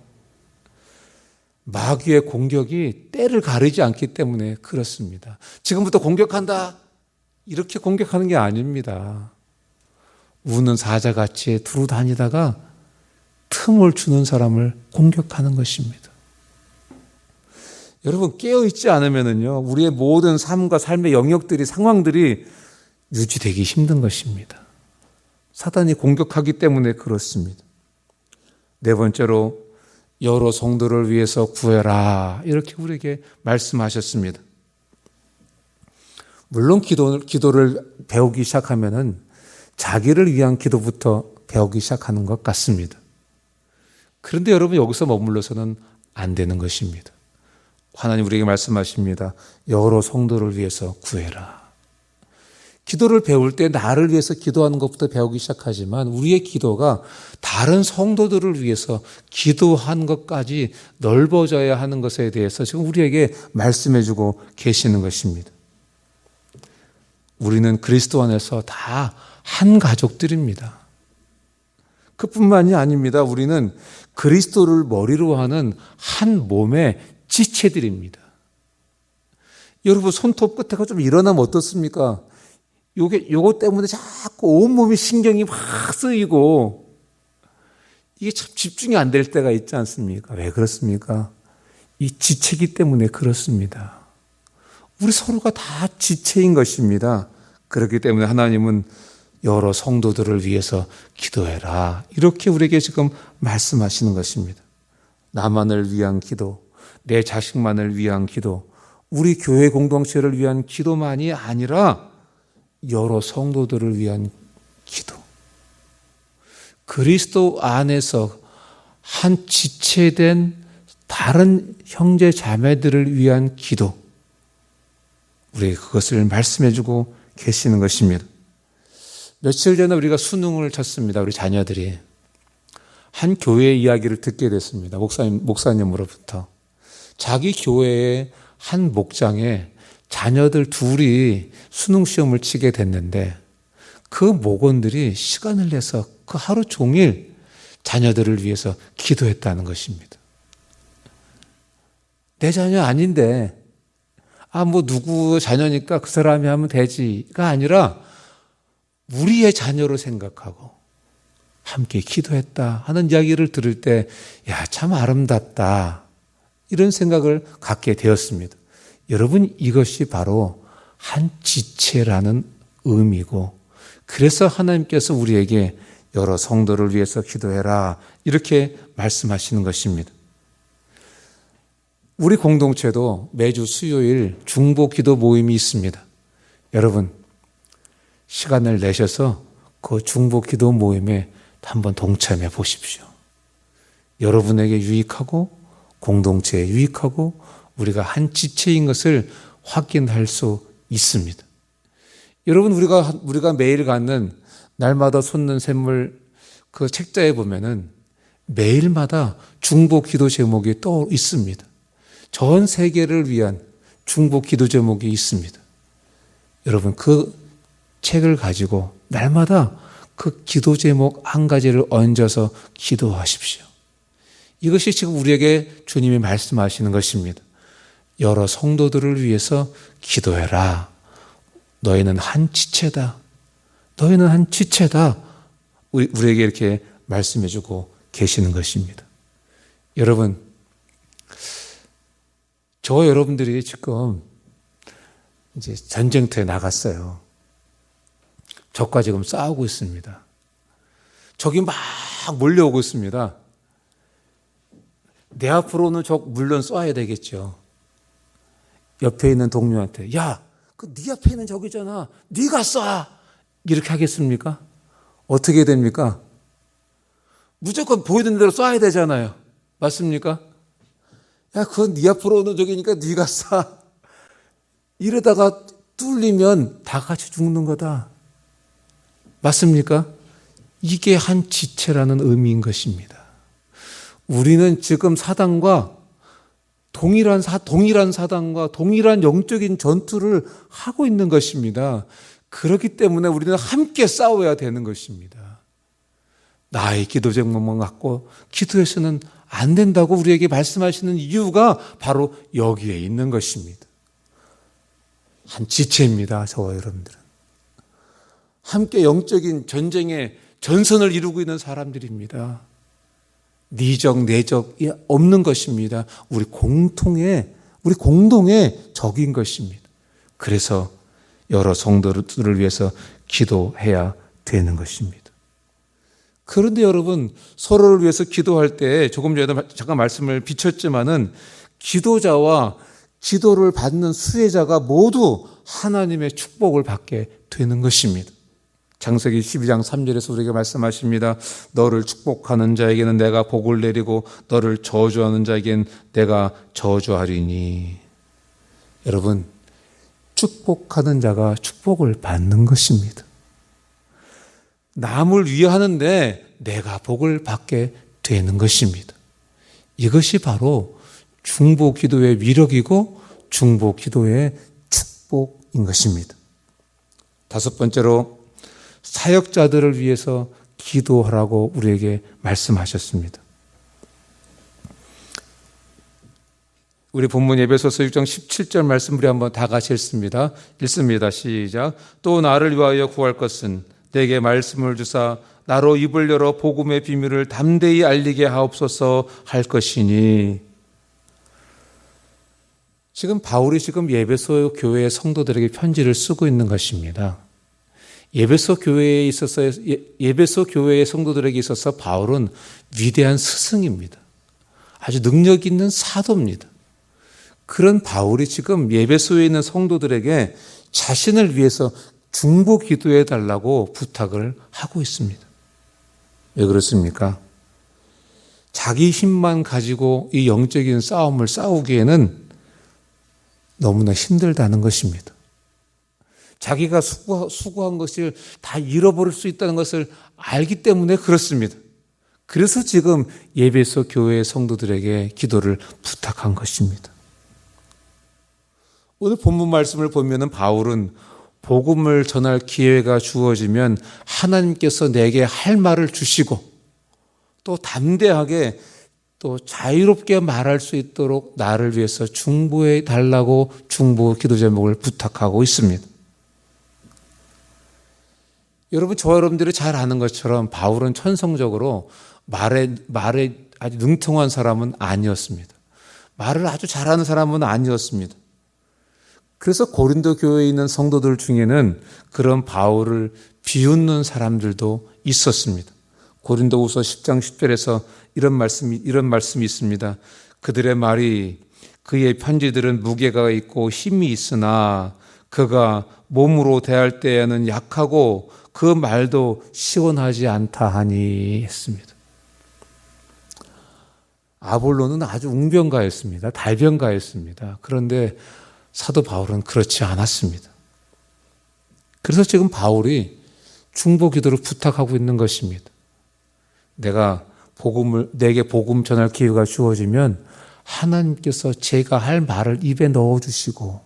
[SPEAKER 4] 마귀의 공격이 때를 가리지 않기 때문에 그렇습니다. 지금부터 공격한다. 이렇게 공격하는 게 아닙니다. 우는 사자같이 두루 다니다가 틈을 주는 사람을 공격하는 것입니다. 여러분 깨어있지 않으면요 우리의 모든 삶과 삶의 영역들이 상황들이 유지되기 힘든 것입니다. 사단이 공격하기 때문에 그렇습니다. 네 번째로 여러 성도를 위해서 구해라 이렇게 우리에게 말씀하셨습니다. 물론 기도를 배우기 시작하면은 자기를 위한 기도부터 배우기 시작하는 것 같습니다. 그런데 여러분 여기서 머물러서는 안 되는 것입니다. 하나님 우리에게 말씀하십니다. 여러 성도를 위해서 구해라. 기도를 배울 때 나를 위해서 기도하는 것부터 배우기 시작하지만 우리의 기도가 다른 성도들을 위해서 기도한 것까지 넓어져야 하는 것에 대해서 지금 우리에게 말씀해주고 계시는 것입니다. 우리는 그리스도 안에서 다 한 가족들입니다. 그뿐만이 아닙니다. 우리는 그리스도를 머리로 하는 한 몸의 지체들입니다. 여러분 손톱 끝에가 좀 일어나면 어떻습니까? 요거 때문에 자꾸 온몸이 신경이 확 쓰이고 이게 참 집중이 안 될 때가 있지 않습니까? 왜 그렇습니까? 이 지체이기 때문에 그렇습니다. 우리 서로가 다 지체인 것입니다. 그렇기 때문에 하나님은 여러 성도들을 위해서 기도해라. 이렇게 우리에게 지금 말씀하시는 것입니다. 나만을 위한 기도, 내 자식만을 위한 기도, 우리 교회 공동체를 위한 기도만이 아니라 여러 성도들을 위한 기도. 그리스도 안에서 한 지체된 다른 형제 자매들을 위한 기도, 우리에게 그것을 말씀해주고 계시는 것입니다. 며칠 전에 우리가 수능을 쳤습니다. 우리 자녀들이. 한 교회 이야기를 듣게 됐습니다. 목사님으로부터. 자기 교회의 한 목장에 자녀들 둘이 수능시험을 치게 됐는데 그 목원들이 시간을 내서 그 하루 종일 자녀들을 위해서 기도했다는 것입니다. 내 자녀 아닌데 누구 자녀니까 그 사람이 하면 되지가 아니라 우리의 자녀로 생각하고 함께 기도했다 하는 이야기를 들을 때 참 아름답다 이런 생각을 갖게 되었습니다. 여러분, 이것이 바로 한 지체라는 의미고, 그래서 하나님께서 우리에게 여러 성도를 위해서 기도해라 이렇게 말씀하시는 것입니다. 우리 공동체도 매주 수요일 중보 기도 모임이 있습니다. 여러분, 시간을 내셔서 그 중보 기도 모임에 한번 동참해 보십시오. 여러분에게 유익하고 공동체에 유익하고 우리가 한 지체인 것을 확인할 수 있습니다. 여러분, 우리가 매일 갖는 날마다 솟는 샘물 그 책자에 보면은 매일마다 중보 기도 제목이 또 있습니다. 전 세계를 위한 중보 기도 제목이 있습니다. 여러분, 그 책을 가지고 날마다 그 기도 제목 한 가지를 얹어서 기도하십시오. 이것이 지금 우리에게 주님이 말씀하시는 것입니다. 여러 성도들을 위해서 기도해라. 너희는 한 지체다. 너희는 한 지체다. 우리에게 이렇게 말씀해주고 계시는 것입니다. 여러분, 저와 여러분들이 지금 이제 전쟁터에 나갔어요. 적과 지금 싸우고 있습니다. 적이 막 몰려오고 있습니다. 내 앞으로 오는 적 물론 쏴야 되겠죠. 옆에 있는 동료한테 네 앞에 있는 적이잖아. 네가 쏴. 이렇게 하겠습니까? 어떻게 됩니까? 무조건 보이는 대로 쏴야 되잖아요. 맞습니까? 그건 네 앞으로 오는 적이니까 네가 쏴. 이러다가 뚫리면 다 같이 죽는 거다. 맞습니까? 이게 한 지체라는 의미인 것입니다. 우리는 지금 사단과 동일한 사단과 동일한 영적인 전투를 하고 있는 것입니다. 그렇기 때문에 우리는 함께 싸워야 되는 것입니다. 나의 기도 제목만 갖고 기도해서는 안 된다고 우리에게 말씀하시는 이유가 바로 여기에 있는 것입니다. 한 지체입니다. 저와 여러분들은. 함께 영적인 전쟁의 전선을 이루고 있는 사람들입니다. 니적, 내적이 없는 것입니다. 우리 공동의 적인 것입니다. 그래서 여러 성도들을 위해서 기도해야 되는 것입니다. 그런데 여러분, 서로를 위해서 기도할 때 조금 전에 잠깐 말씀을 비췄지만은 기도자와 기도를 받는 수혜자가 모두 하나님의 축복을 받게 되는 것입니다. 창세기 12장 3절에서 우리에게 말씀하십니다. 너를 축복하는 자에게는 내가 복을 내리고 너를 저주하는 자에게는 내가 저주하리니. 여러분, 축복하는 자가 축복을 받는 것입니다. 남을 위하는데 내가 복을 받게 되는 것입니다. 이것이 바로 중보 기도의 위력이고 중보 기도의 축복인 것입니다. 다섯 번째로 사역자들을 위해서 기도하라고 우리에게 말씀하셨습니다. 우리 본문 에베소서 6장 17절 말씀 우리 한번 다 같이 읽습니다. 시작. 또 나를 위하여 구할 것은 내게 말씀을 주사 나로 입을 열어 복음의 비밀을 담대히 알리게 하옵소서 할 것이니. 지금 바울이 에베소 교회의 성도들에게 편지를 쓰고 있는 것입니다. 에베소 교회의 성도들에게 있어서 바울은 위대한 스승입니다. 아주 능력 있는 사도입니다. 그런 바울이 지금 에베소에 있는 성도들에게 자신을 위해서 중보 기도해 달라고 부탁을 하고 있습니다. 왜 그렇습니까? 자기 힘만 가지고 이 영적인 싸움을 싸우기에는 너무나 힘들다는 것입니다. 자기가 수고한 것을 다 잃어버릴 수 있다는 것을 알기 때문에 그렇습니다. 그래서 지금 에베소 교회 성도들에게 기도를 부탁한 것입니다. 오늘 본문 말씀을 보면은 바울은 복음을 전할 기회가 주어지면 하나님께서 내게 할 말을 주시고 또 담대하게 또 자유롭게 말할 수 있도록 나를 위해서 중보해 달라고 중보 기도 제목을 부탁하고 있습니다. 여러분, 저와 여러분들이 잘 아는 것처럼 바울은 천성적으로 말에 아주 능통한 사람은 아니었습니다. 말을 아주 잘하는 사람은 아니었습니다. 그래서 고린도 교회에 있는 성도들 중에는 그런 바울을 비웃는 사람들도 있었습니다. 고린도후서 10장 10절에서 이런 말씀이 있습니다. 그들의 말이 그의 편지들은 무게가 있고 힘이 있으나 그가 몸으로 대할 때에는 약하고 그 말도 시원하지 않다 하니 했습니다. 아볼로는 아주 웅변가였습니다. 달변가였습니다. 그런데 사도 바울은 그렇지 않았습니다. 그래서 지금 바울이 중보 기도를 부탁하고 있는 것입니다. 내게 복음 전할 기회가 주어지면 하나님께서 제가 할 말을 입에 넣어주시고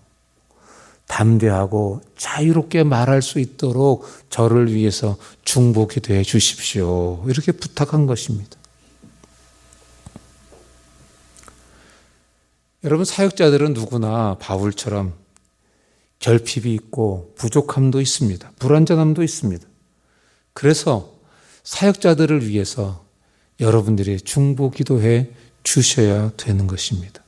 [SPEAKER 4] 담대하고 자유롭게 말할 수 있도록 저를 위해서 중보 기도해 주십시오. 이렇게 부탁한 것입니다. 여러분, 사역자들은 누구나 바울처럼 결핍이 있고 부족함도 있습니다. 불완전함도 있습니다. 그래서 사역자들을 위해서 여러분들이 중보 기도해 주셔야 되는 것입니다.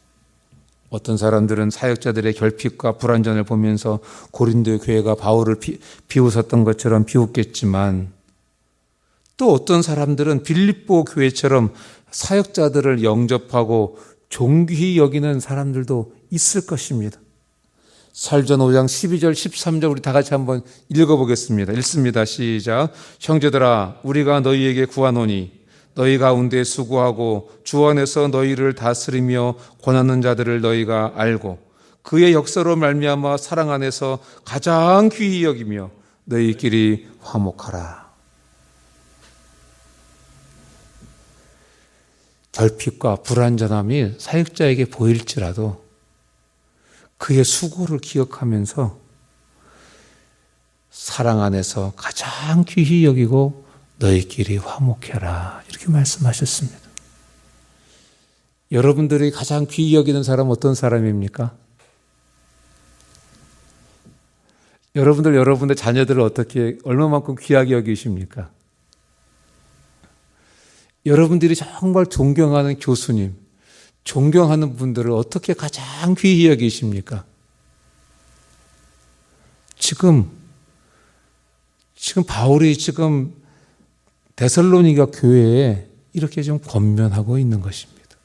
[SPEAKER 4] 어떤 사람들은 사역자들의 결핍과 불완전을 보면서 고린도 교회가 바울을 비웃었던 것처럼 비웃겠지만, 또 어떤 사람들은 빌립보 교회처럼 사역자들을 영접하고 존귀히 여기는 사람들도 있을 것입니다. 사도전 5장 12절 13절 우리 다 같이 한번 읽어보겠습니다. 읽습니다. 시작. 형제들아, 우리가 너희에게 구하노니 너희 가운데 수고하고 주 안에서 너희를 다스리며 권하는 자들을 너희가 알고 그의 역사로 말미암아 사랑 안에서 가장 귀히 여기며 너희끼리 화목하라. 결핍과 불완전함이 사역자에게 보일지라도 그의 수고를 기억하면서 사랑 안에서 가장 귀히 여기고 너희끼리 화목해라. 이렇게 말씀하셨습니다. 여러분들이 가장 귀히 여기는 사람은 어떤 사람입니까? 여러분들 자녀들을 얼마만큼 귀하게 여기십니까? 여러분들이 정말 존경하는 교수님, 존경하는 분들을 어떻게 가장 귀히 여기십니까? 지금 바울이 지금 데살로니가 교회에 이렇게 좀 권면하고 있는 것입니다.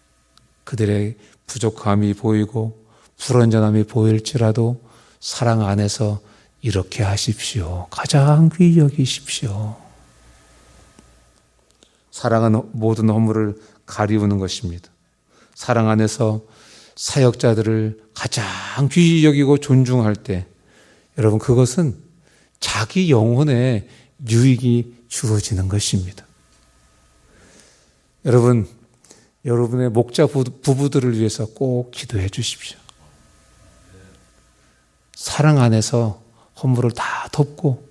[SPEAKER 4] 그들의 부족함이 보이고 불완전함이 보일지라도 사랑 안에서 이렇게 하십시오. 가장 귀히 여기십시오. 사랑은 모든 허물을 가리우는 것입니다. 사랑 안에서 사역자들을 가장 귀히 여기고 존중할 때 여러분, 그것은 자기 영혼에 유익이 주어지는 것입니다. 여러분, 여러분의 목자 부부들을 위해서 꼭 기도해 주십시오. 사랑 안에서 허물을 다 덮고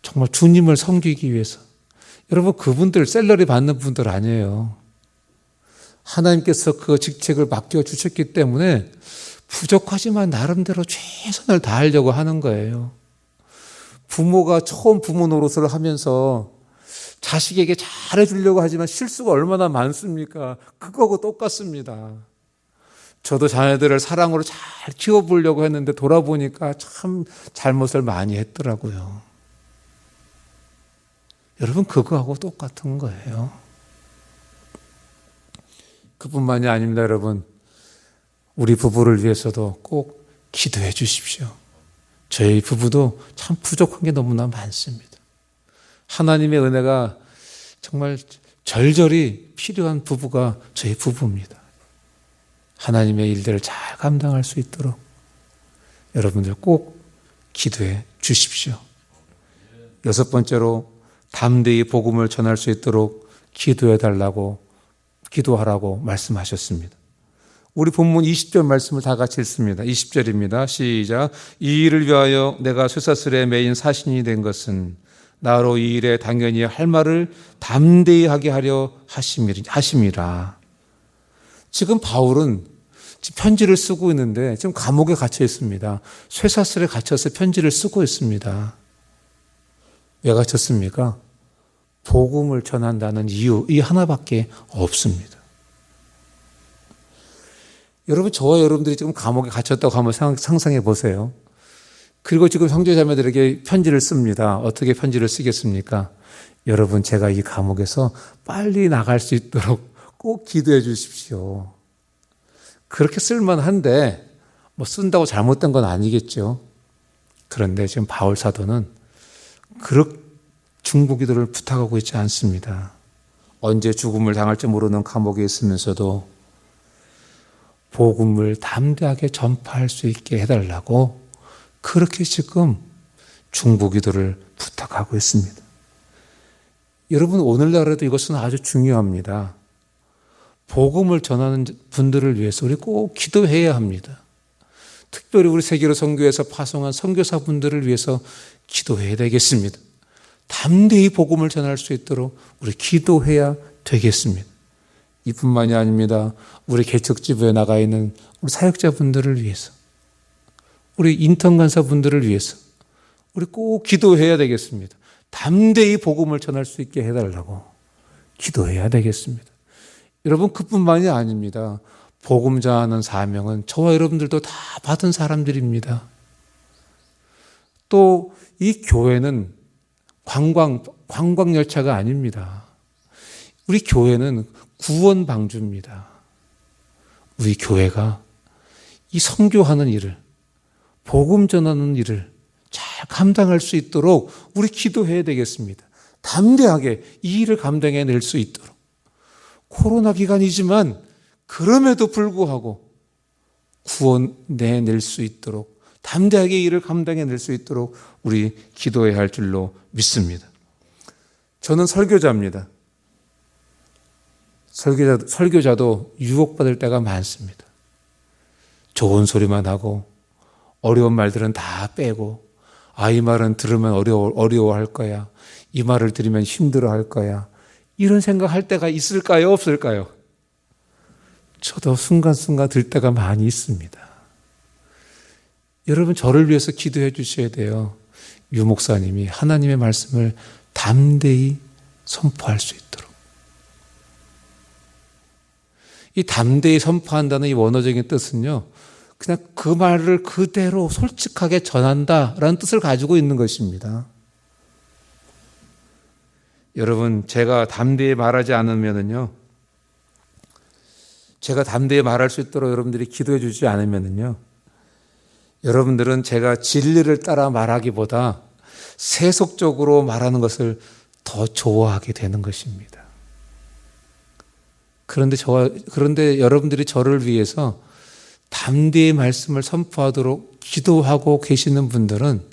[SPEAKER 4] 정말 주님을 섬기기 위해서. 여러분, 그분들 샐러리 받는 분들 아니에요. 하나님께서 그 직책을 맡겨주셨기 때문에 부족하지만 나름대로 최선을 다하려고 하는 거예요. 부모가 처음 부모 노릇을 하면서 자식에게 잘해주려고 하지만 실수가 얼마나 많습니까? 그거하고 똑같습니다. 저도 자녀들을 사랑으로 잘 키워보려고 했는데 돌아보니까 참 잘못을 많이 했더라고요. 여러분, 그거하고 똑같은 거예요. 그뿐만이 아닙니다, 여러분. 우리 부부를 위해서도 꼭 기도해 주십시오. 저희 부부도 참 부족한 게 너무나 많습니다. 하나님의 은혜가 정말 절절히 필요한 부부가 저희 부부입니다. 하나님의 일들을 잘 감당할 수 있도록 여러분들 꼭 기도해 주십시오. 6번째로 담대히 복음을 전할 수 있도록 기도하라고 말씀하셨습니다. 우리 본문 20절 말씀을 다 같이 읽습니다. 20절입니다. 시작. 이 일을 위하여 내가 쇠사슬에 매인 사신이 된 것은 나로 이 일에 당연히 할 말을 담대히 하게 하려 하심이라. 지금 바울은 편지를 쓰고 있는데 지금 감옥에 갇혀 있습니다. 쇠사슬에 갇혀서 편지를 쓰고 있습니다. 왜 갇혔습니까? 복음을 전한다는 이유 이 하나밖에 없습니다. 여러분, 저와 여러분들이 지금 감옥에 갇혔다고 한번 상상해 보세요. 그리고 지금 형제자매들에게 편지를 씁니다. 어떻게 편지를 쓰겠습니까? 여러분, 제가 이 감옥에서 빨리 나갈 수 있도록 꼭 기도해 주십시오. 그렇게 쓸만한데 뭐 쓴다고 잘못된 건 아니겠죠. 그런데 지금 바울 사도는 그렇게 중보기도를 부탁하고 있지 않습니다. 언제 죽음을 당할지 모르는 감옥에 있으면서도 복음을 담대하게 전파할 수 있게 해달라고 그렇게 지금 중보기도를 부탁하고 있습니다. 여러분, 오늘날에도 이것은 아주 중요합니다. 복음을 전하는 분들을 위해서 우리 꼭 기도해야 합니다. 특별히 우리 세계로 선교에서 파송한 선교사분들을 위해서 기도해야 되겠습니다. 담대히 복음을 전할 수 있도록 우리 기도해야 되겠습니다. 이뿐만이 아닙니다. 우리 개척지부에 나가 있는 우리 사역자분들을 위해서, 우리 인턴 간사분들을 위해서 우리 꼭 기도해야 되겠습니다. 담대히 복음을 전할 수 있게 해달라고 기도해야 되겠습니다. 여러분, 그뿐만이 아닙니다. 복음 전하는 사명은 저와 여러분들도 다 받은 사람들입니다. 또 이 교회는 관광 열차가 아닙니다. 우리 교회는 구원 방주입니다. 우리 교회가 이 선교하는 일을, 복음 전하는 일을 잘 감당할 수 있도록 우리 기도해야 되겠습니다. 담대하게 이 일을 감당해낼 수 있도록. 코로나 기간이지만 그럼에도 불구하고 구원내낼 수 있도록, 담대하게 이 일을 감당해낼 수 있도록 우리 기도해야 할 줄로 믿습니다. 저는 설교자입니다. 설교자도 유혹받을 때가 많습니다. 좋은 소리만 하고 어려운 말들은 다 빼고, 이 말은 들으면 어려워할 거야, 이 말을 들으면 힘들어할 거야, 이런 생각할 때가 있을까요? 없을까요? 저도 순간순간 들 때가 많이 있습니다. 여러분, 저를 위해서 기도해 주셔야 돼요. 유 목사님이 하나님의 말씀을 담대히 선포할 수 있도록. 이 담대히 선포한다는 이 원어적인 뜻은요, 그냥 그 말을 그대로 솔직하게 전한다라는 뜻을 가지고 있는 것입니다. 여러분, 제가 담대히 말하지 않으면은요, 제가 담대히 말할 수 있도록 여러분들이 기도해 주지 않으면은요, 여러분들은 제가 진리를 따라 말하기보다 세속적으로 말하는 것을 더 좋아하게 되는 것입니다. 그런데 여러분들이 저를 위해서 담대히 말씀을 선포하도록 기도하고 계시는 분들은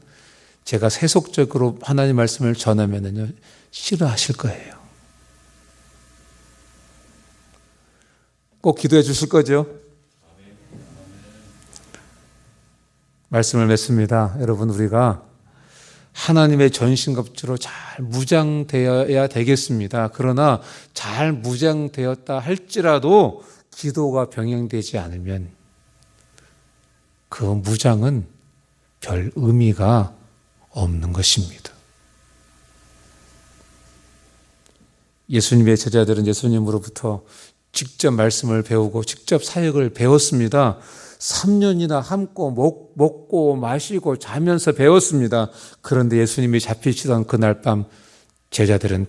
[SPEAKER 4] 제가 세속적으로 하나님 말씀을 전하면은요, 싫어하실 거예요. 꼭 기도해 주실 거죠? 말씀을 맺습니다. 여러분, 우리가 하나님의 전신갑주로 잘 무장되어야 되겠습니다. 그러나 잘 무장되었다 할지라도 기도가 병행되지 않으면 그 무장은 별 의미가 없는 것입니다. 예수님의 제자들은 예수님으로부터 직접 말씀을 배우고 직접 사역을 배웠습니다. 3년이나 먹고 마시고 자면서 배웠습니다. 그런데 예수님이 잡히시던 그날 밤 제자들은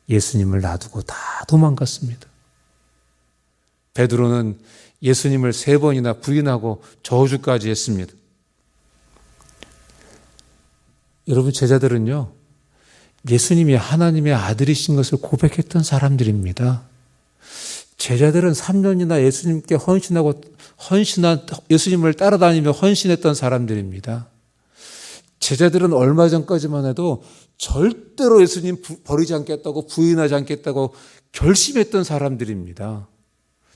[SPEAKER 4] 예수님을 놔두고 다 도망갔습니다. 베드로는 예수님을 3번이나 부인하고 저주까지 했습니다. 여러분, 제자들은요, 예수님이 하나님의 아들이신 것을 고백했던 사람들입니다. 제자들은 3년이나 예수님께 예수님을 따라다니며 헌신했던 사람들입니다. 제자들은 얼마 전까지만 해도 절대로 예수님 버리지 않겠다고 부인하지 않겠다고 결심했던 사람들입니다.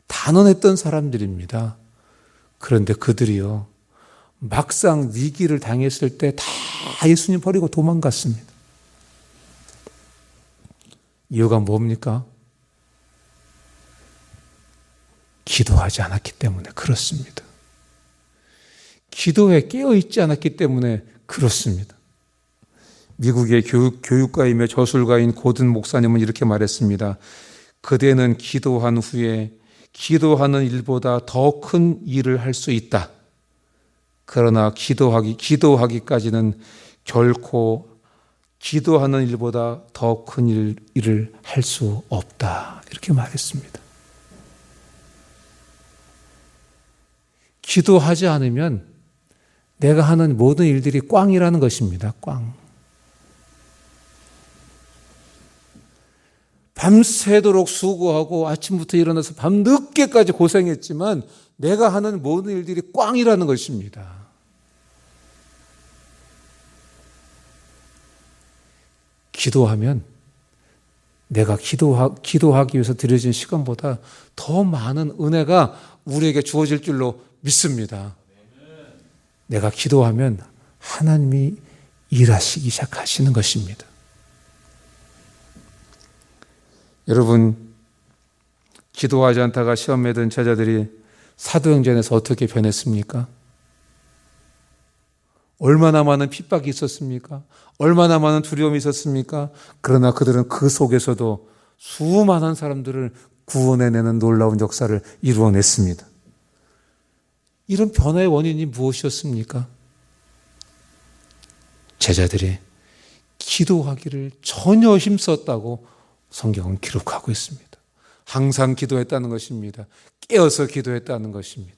[SPEAKER 4] 단언했던 사람들입니다. 그런데 그들이요, 막상 위기를 당했을 때 다 예수님 버리고 도망갔습니다. 이유가 뭡니까? 기도하지 않았기 때문에 그렇습니다. 기도에 깨어있지 않았기 때문에 그렇습니다. 미국의 교육가이며 저술가인 고든 목사님은 이렇게 말했습니다. 그대는 기도한 후에 기도하는 일보다 더 큰 일을 할 수 있다. 그러나 기도하기까지는 결코 기도하는 일보다 더 큰 일을 할 수 없다. 이렇게 말했습니다. 기도하지 않으면 내가 하는 모든 일들이 꽝이라는 것입니다. 꽝. 밤새도록 수고하고 아침부터 일어나서 밤늦게까지 고생했지만 내가 하는 모든 일들이 꽝이라는 것입니다. 기도하면 내가 기도하기 위해서 들여진 시간보다 더 많은 은혜가 우리에게 주어질 줄로 믿습니다. 내가 기도하면 하나님이 일하시기 시작하시는 것입니다. 여러분, 기도하지 않다가 시험에 든 제자들이 사도행전에서 어떻게 변했습니까? 얼마나 많은 핍박이 있었습니까? 얼마나 많은 두려움이 있었습니까? 그러나 그들은 그 속에서도 수많은 사람들을 구원해내는 놀라운 역사를 이루어냈습니다. 이런 변화의 원인이 무엇이었습니까? 제자들이 기도하기를 전혀 힘썼다고 성경은 기록하고 있습니다. 항상 기도했다는 것입니다. 깨어서 기도했다는 것입니다.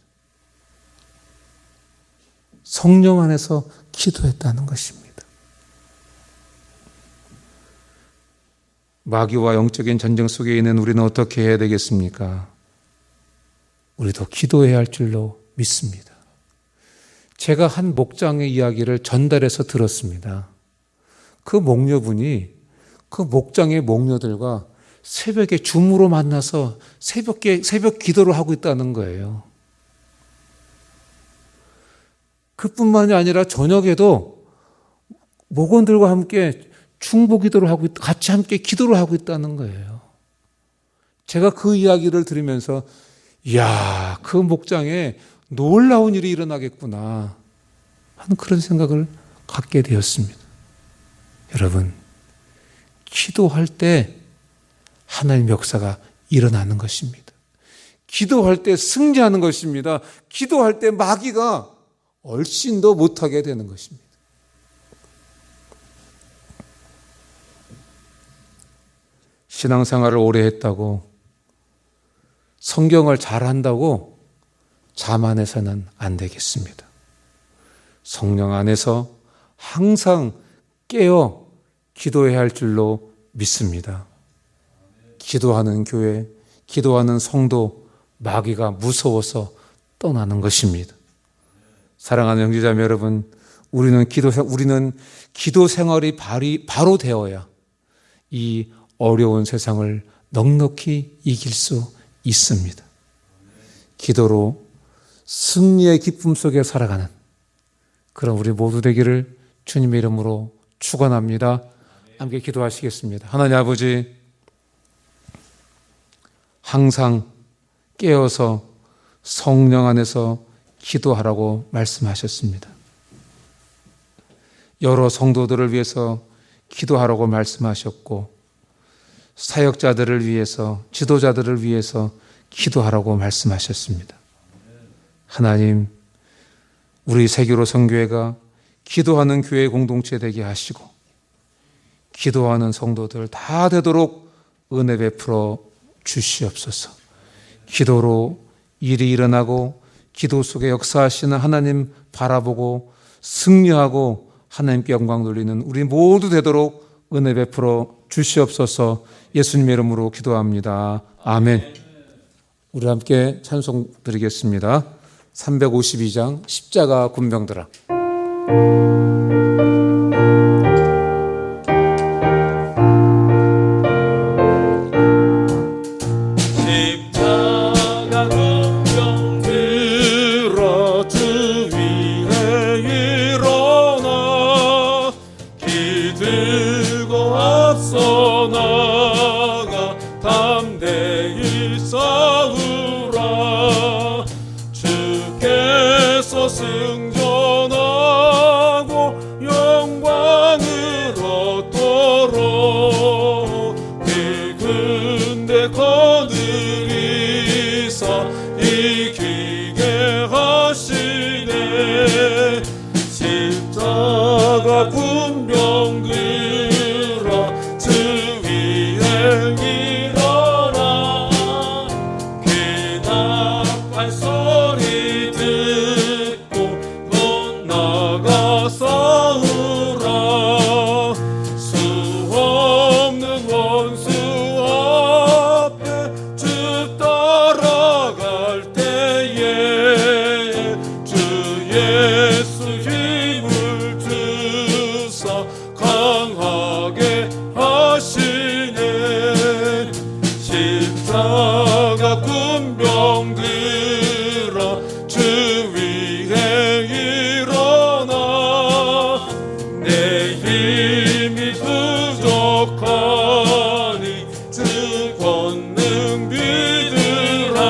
[SPEAKER 4] 성령 안에서 기도했다는 것입니다. 마귀와 영적인 전쟁 속에 있는 우리는 어떻게 해야 되겠습니까? 우리도 기도해야 할 줄로 믿습니다. 제가 한 목장의 이야기를 전달해서 들었습니다. 그 목녀분이 그 목장의 목녀들과 새벽에 줌으로 만나서 새벽 기도를 하고 있다는 거예요. 그뿐만이 아니라 저녁에도 목원들과 함께 중보 기도를 하고 같이 함께 기도를 하고 있다는 거예요. 제가 그 이야기를 들으면서 이야, 그 목장에 놀라운 일이 일어나겠구나 하는 그런 생각을 갖게 되었습니다. 여러분, 기도할 때 하나님의 역사가 일어나는 것입니다. 기도할 때 승리하는 것입니다. 기도할 때 마귀가 얼씬 더 못하게 되는 것입니다. 신앙생활을 오래 했다고, 성경을 잘한다고 자만해서는 안 되겠습니다. 성령 안에서 항상 깨어 기도해야 할 줄로 믿습니다. 기도하는 교회, 기도하는 성도, 마귀가 무서워서 떠나는 것입니다. 사랑하는 형제자매 여러분, 우리는 기도 생활이 바로 되어야 이 어려운 세상을 넉넉히 이길 수 있습니다. 기도로 승리의 기쁨 속에 살아가는 그런 우리 모두 되기를 주님의 이름으로 축원합니다. 함께 기도하시겠습니다. 하나님 아버지, 항상 깨어서 성령 안에서 기도하라고 말씀하셨습니다. 여러 성도들을 위해서 기도하라고 말씀하셨고, 사역자들을 위해서, 지도자들을 위해서 기도하라고 말씀하셨습니다. 하나님, 우리 세계로 선교회가 기도하는 교회 공동체 되게 하시고, 기도하는 성도들 다 되도록 은혜 베풀어 주시옵소서. 기도로 일이 일어나고 기도 속에 역사하시는 하나님 바라보고 승리하고 하나님께 영광 돌리는 우리 모두 되도록 은혜 베풀어 주시옵소서. 예수님의 이름으로 기도합니다. 아멘. 우리 함께 찬송 드리겠습니다. 352장 십자가 군병들아.
[SPEAKER 1] 십자가 군병들아 주 위에 일어나 기들고 앞서 나가 담대히 싸우라. 주께서 승전하고 영광을 얻도록 그 군대 거느리사 이기게 하시네. 십자가 군병들아 주 위에 일어나 귀납한 소리 듣고 못 나가 싸우라. 수 없는 원수 앞에 주 따라갈 때에 주 예수 힘을 주사 강하게 하시네. 십자가 군병들아 주 위에 일어나 내 힘이 부족하니 주 권능 믿으라.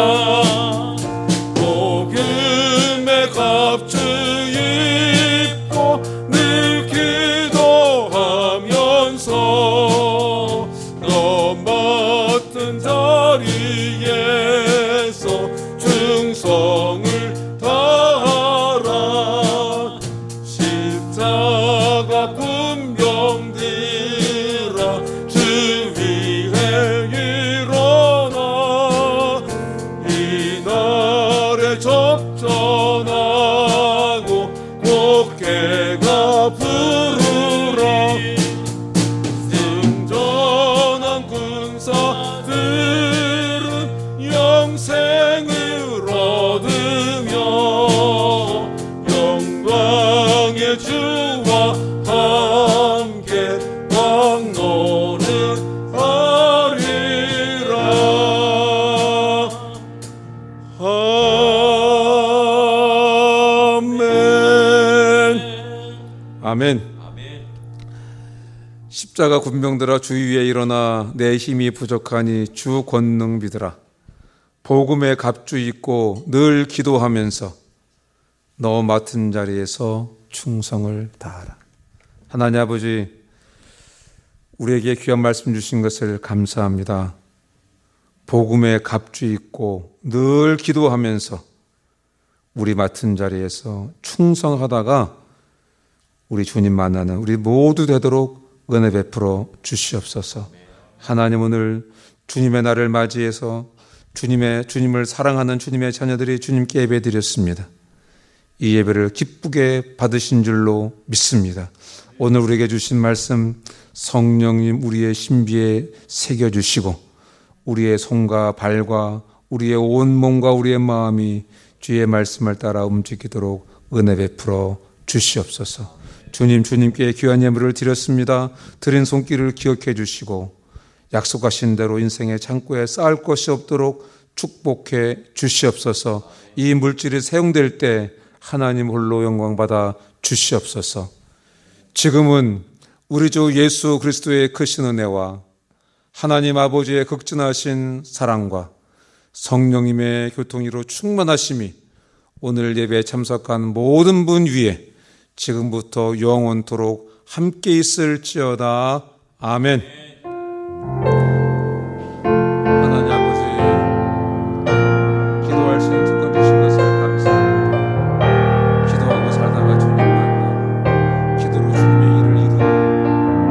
[SPEAKER 1] 복음의 갑주 입고 늘 기도하면서 너 맡은 자리에서 충성을 다하라. 십자가 군병들아 주 위에 일어나 이날에 접전하고 곡해가 부르라. 승전한 군사들은 영생을 얻으며 영광의 주와 함께 왕노릇하리라.
[SPEAKER 4] 아멘. 십자가 군병들아 주 위에 일어나 내 힘이 부족하니 주 권능 믿으라. 복음의 갑주 입고 늘 기도하면서 너 맡은 자리에서 충성을 다하라. 하나님 아버지, 우리에게 귀한 말씀 주신 것을 감사합니다. 복음의 갑주 입고 늘 기도하면서 우리 맡은 자리에서 충성하다가 우리 주님 만나는 우리 모두 되도록 은혜 베풀어 주시옵소서. 하나님, 오늘 주님의 날을 맞이해서 주님을 사랑하는 주님의 자녀들이 주님께 예배드렸습니다. 이 예배를 기쁘게 받으신 줄로 믿습니다. 오늘 우리에게 주신 말씀 성령님 우리의 신비에 새겨주시고 우리의 손과 발과 우리의 온 몸과 우리의 마음이 주의 말씀을 따라 움직이도록 은혜 베풀어 주시옵소서. 주님께 귀한 예물을 드렸습니다. 드린 손길을 기억해 주시고 약속하신 대로 인생의 창고에 쌓을 것이 없도록 축복해 주시옵소서. 이 물질이 사용될 때 하나님 홀로 영광받아 주시옵소서. 지금은 우리 주 예수 그리스도의 크신 은혜와 하나님 아버지의 극진하신 사랑과 성령님의 교통으로 충만하심이 오늘 예배에 참석한 모든 분 위에 지금부터 영원토록 함께 있을지어다. 아멘. 하나님 아버지, 기도할 수 있는 특권 주신 것을 감사합니다. 기도하고 살다가 주님 만나고 기도로 주님의 일을 이루고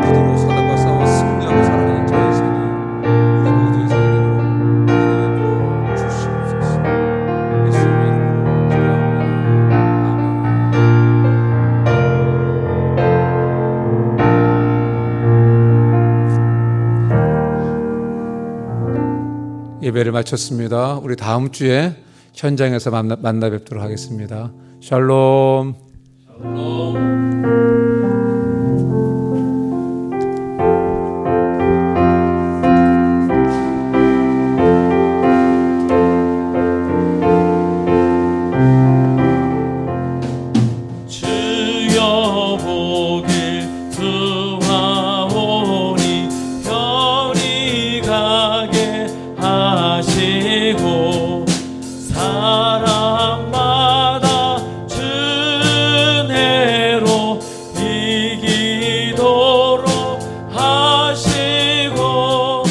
[SPEAKER 4] 기도로 사단과 싸워 승리하고 살아가는 저의 인생이 우리 모두의 생이 되도록 은혜 베풀어 주시옵소서. 예수님의 이름으로 기도합니다. 아멘. 예배를 마쳤습니다. 우리 다음 주에 현장에서 만나 뵙도록 하겠습니다. 샬롬.
[SPEAKER 1] 주여 보길 구하오니 별이 가게 하시고 사람마다 준혜로 이기도록 하시고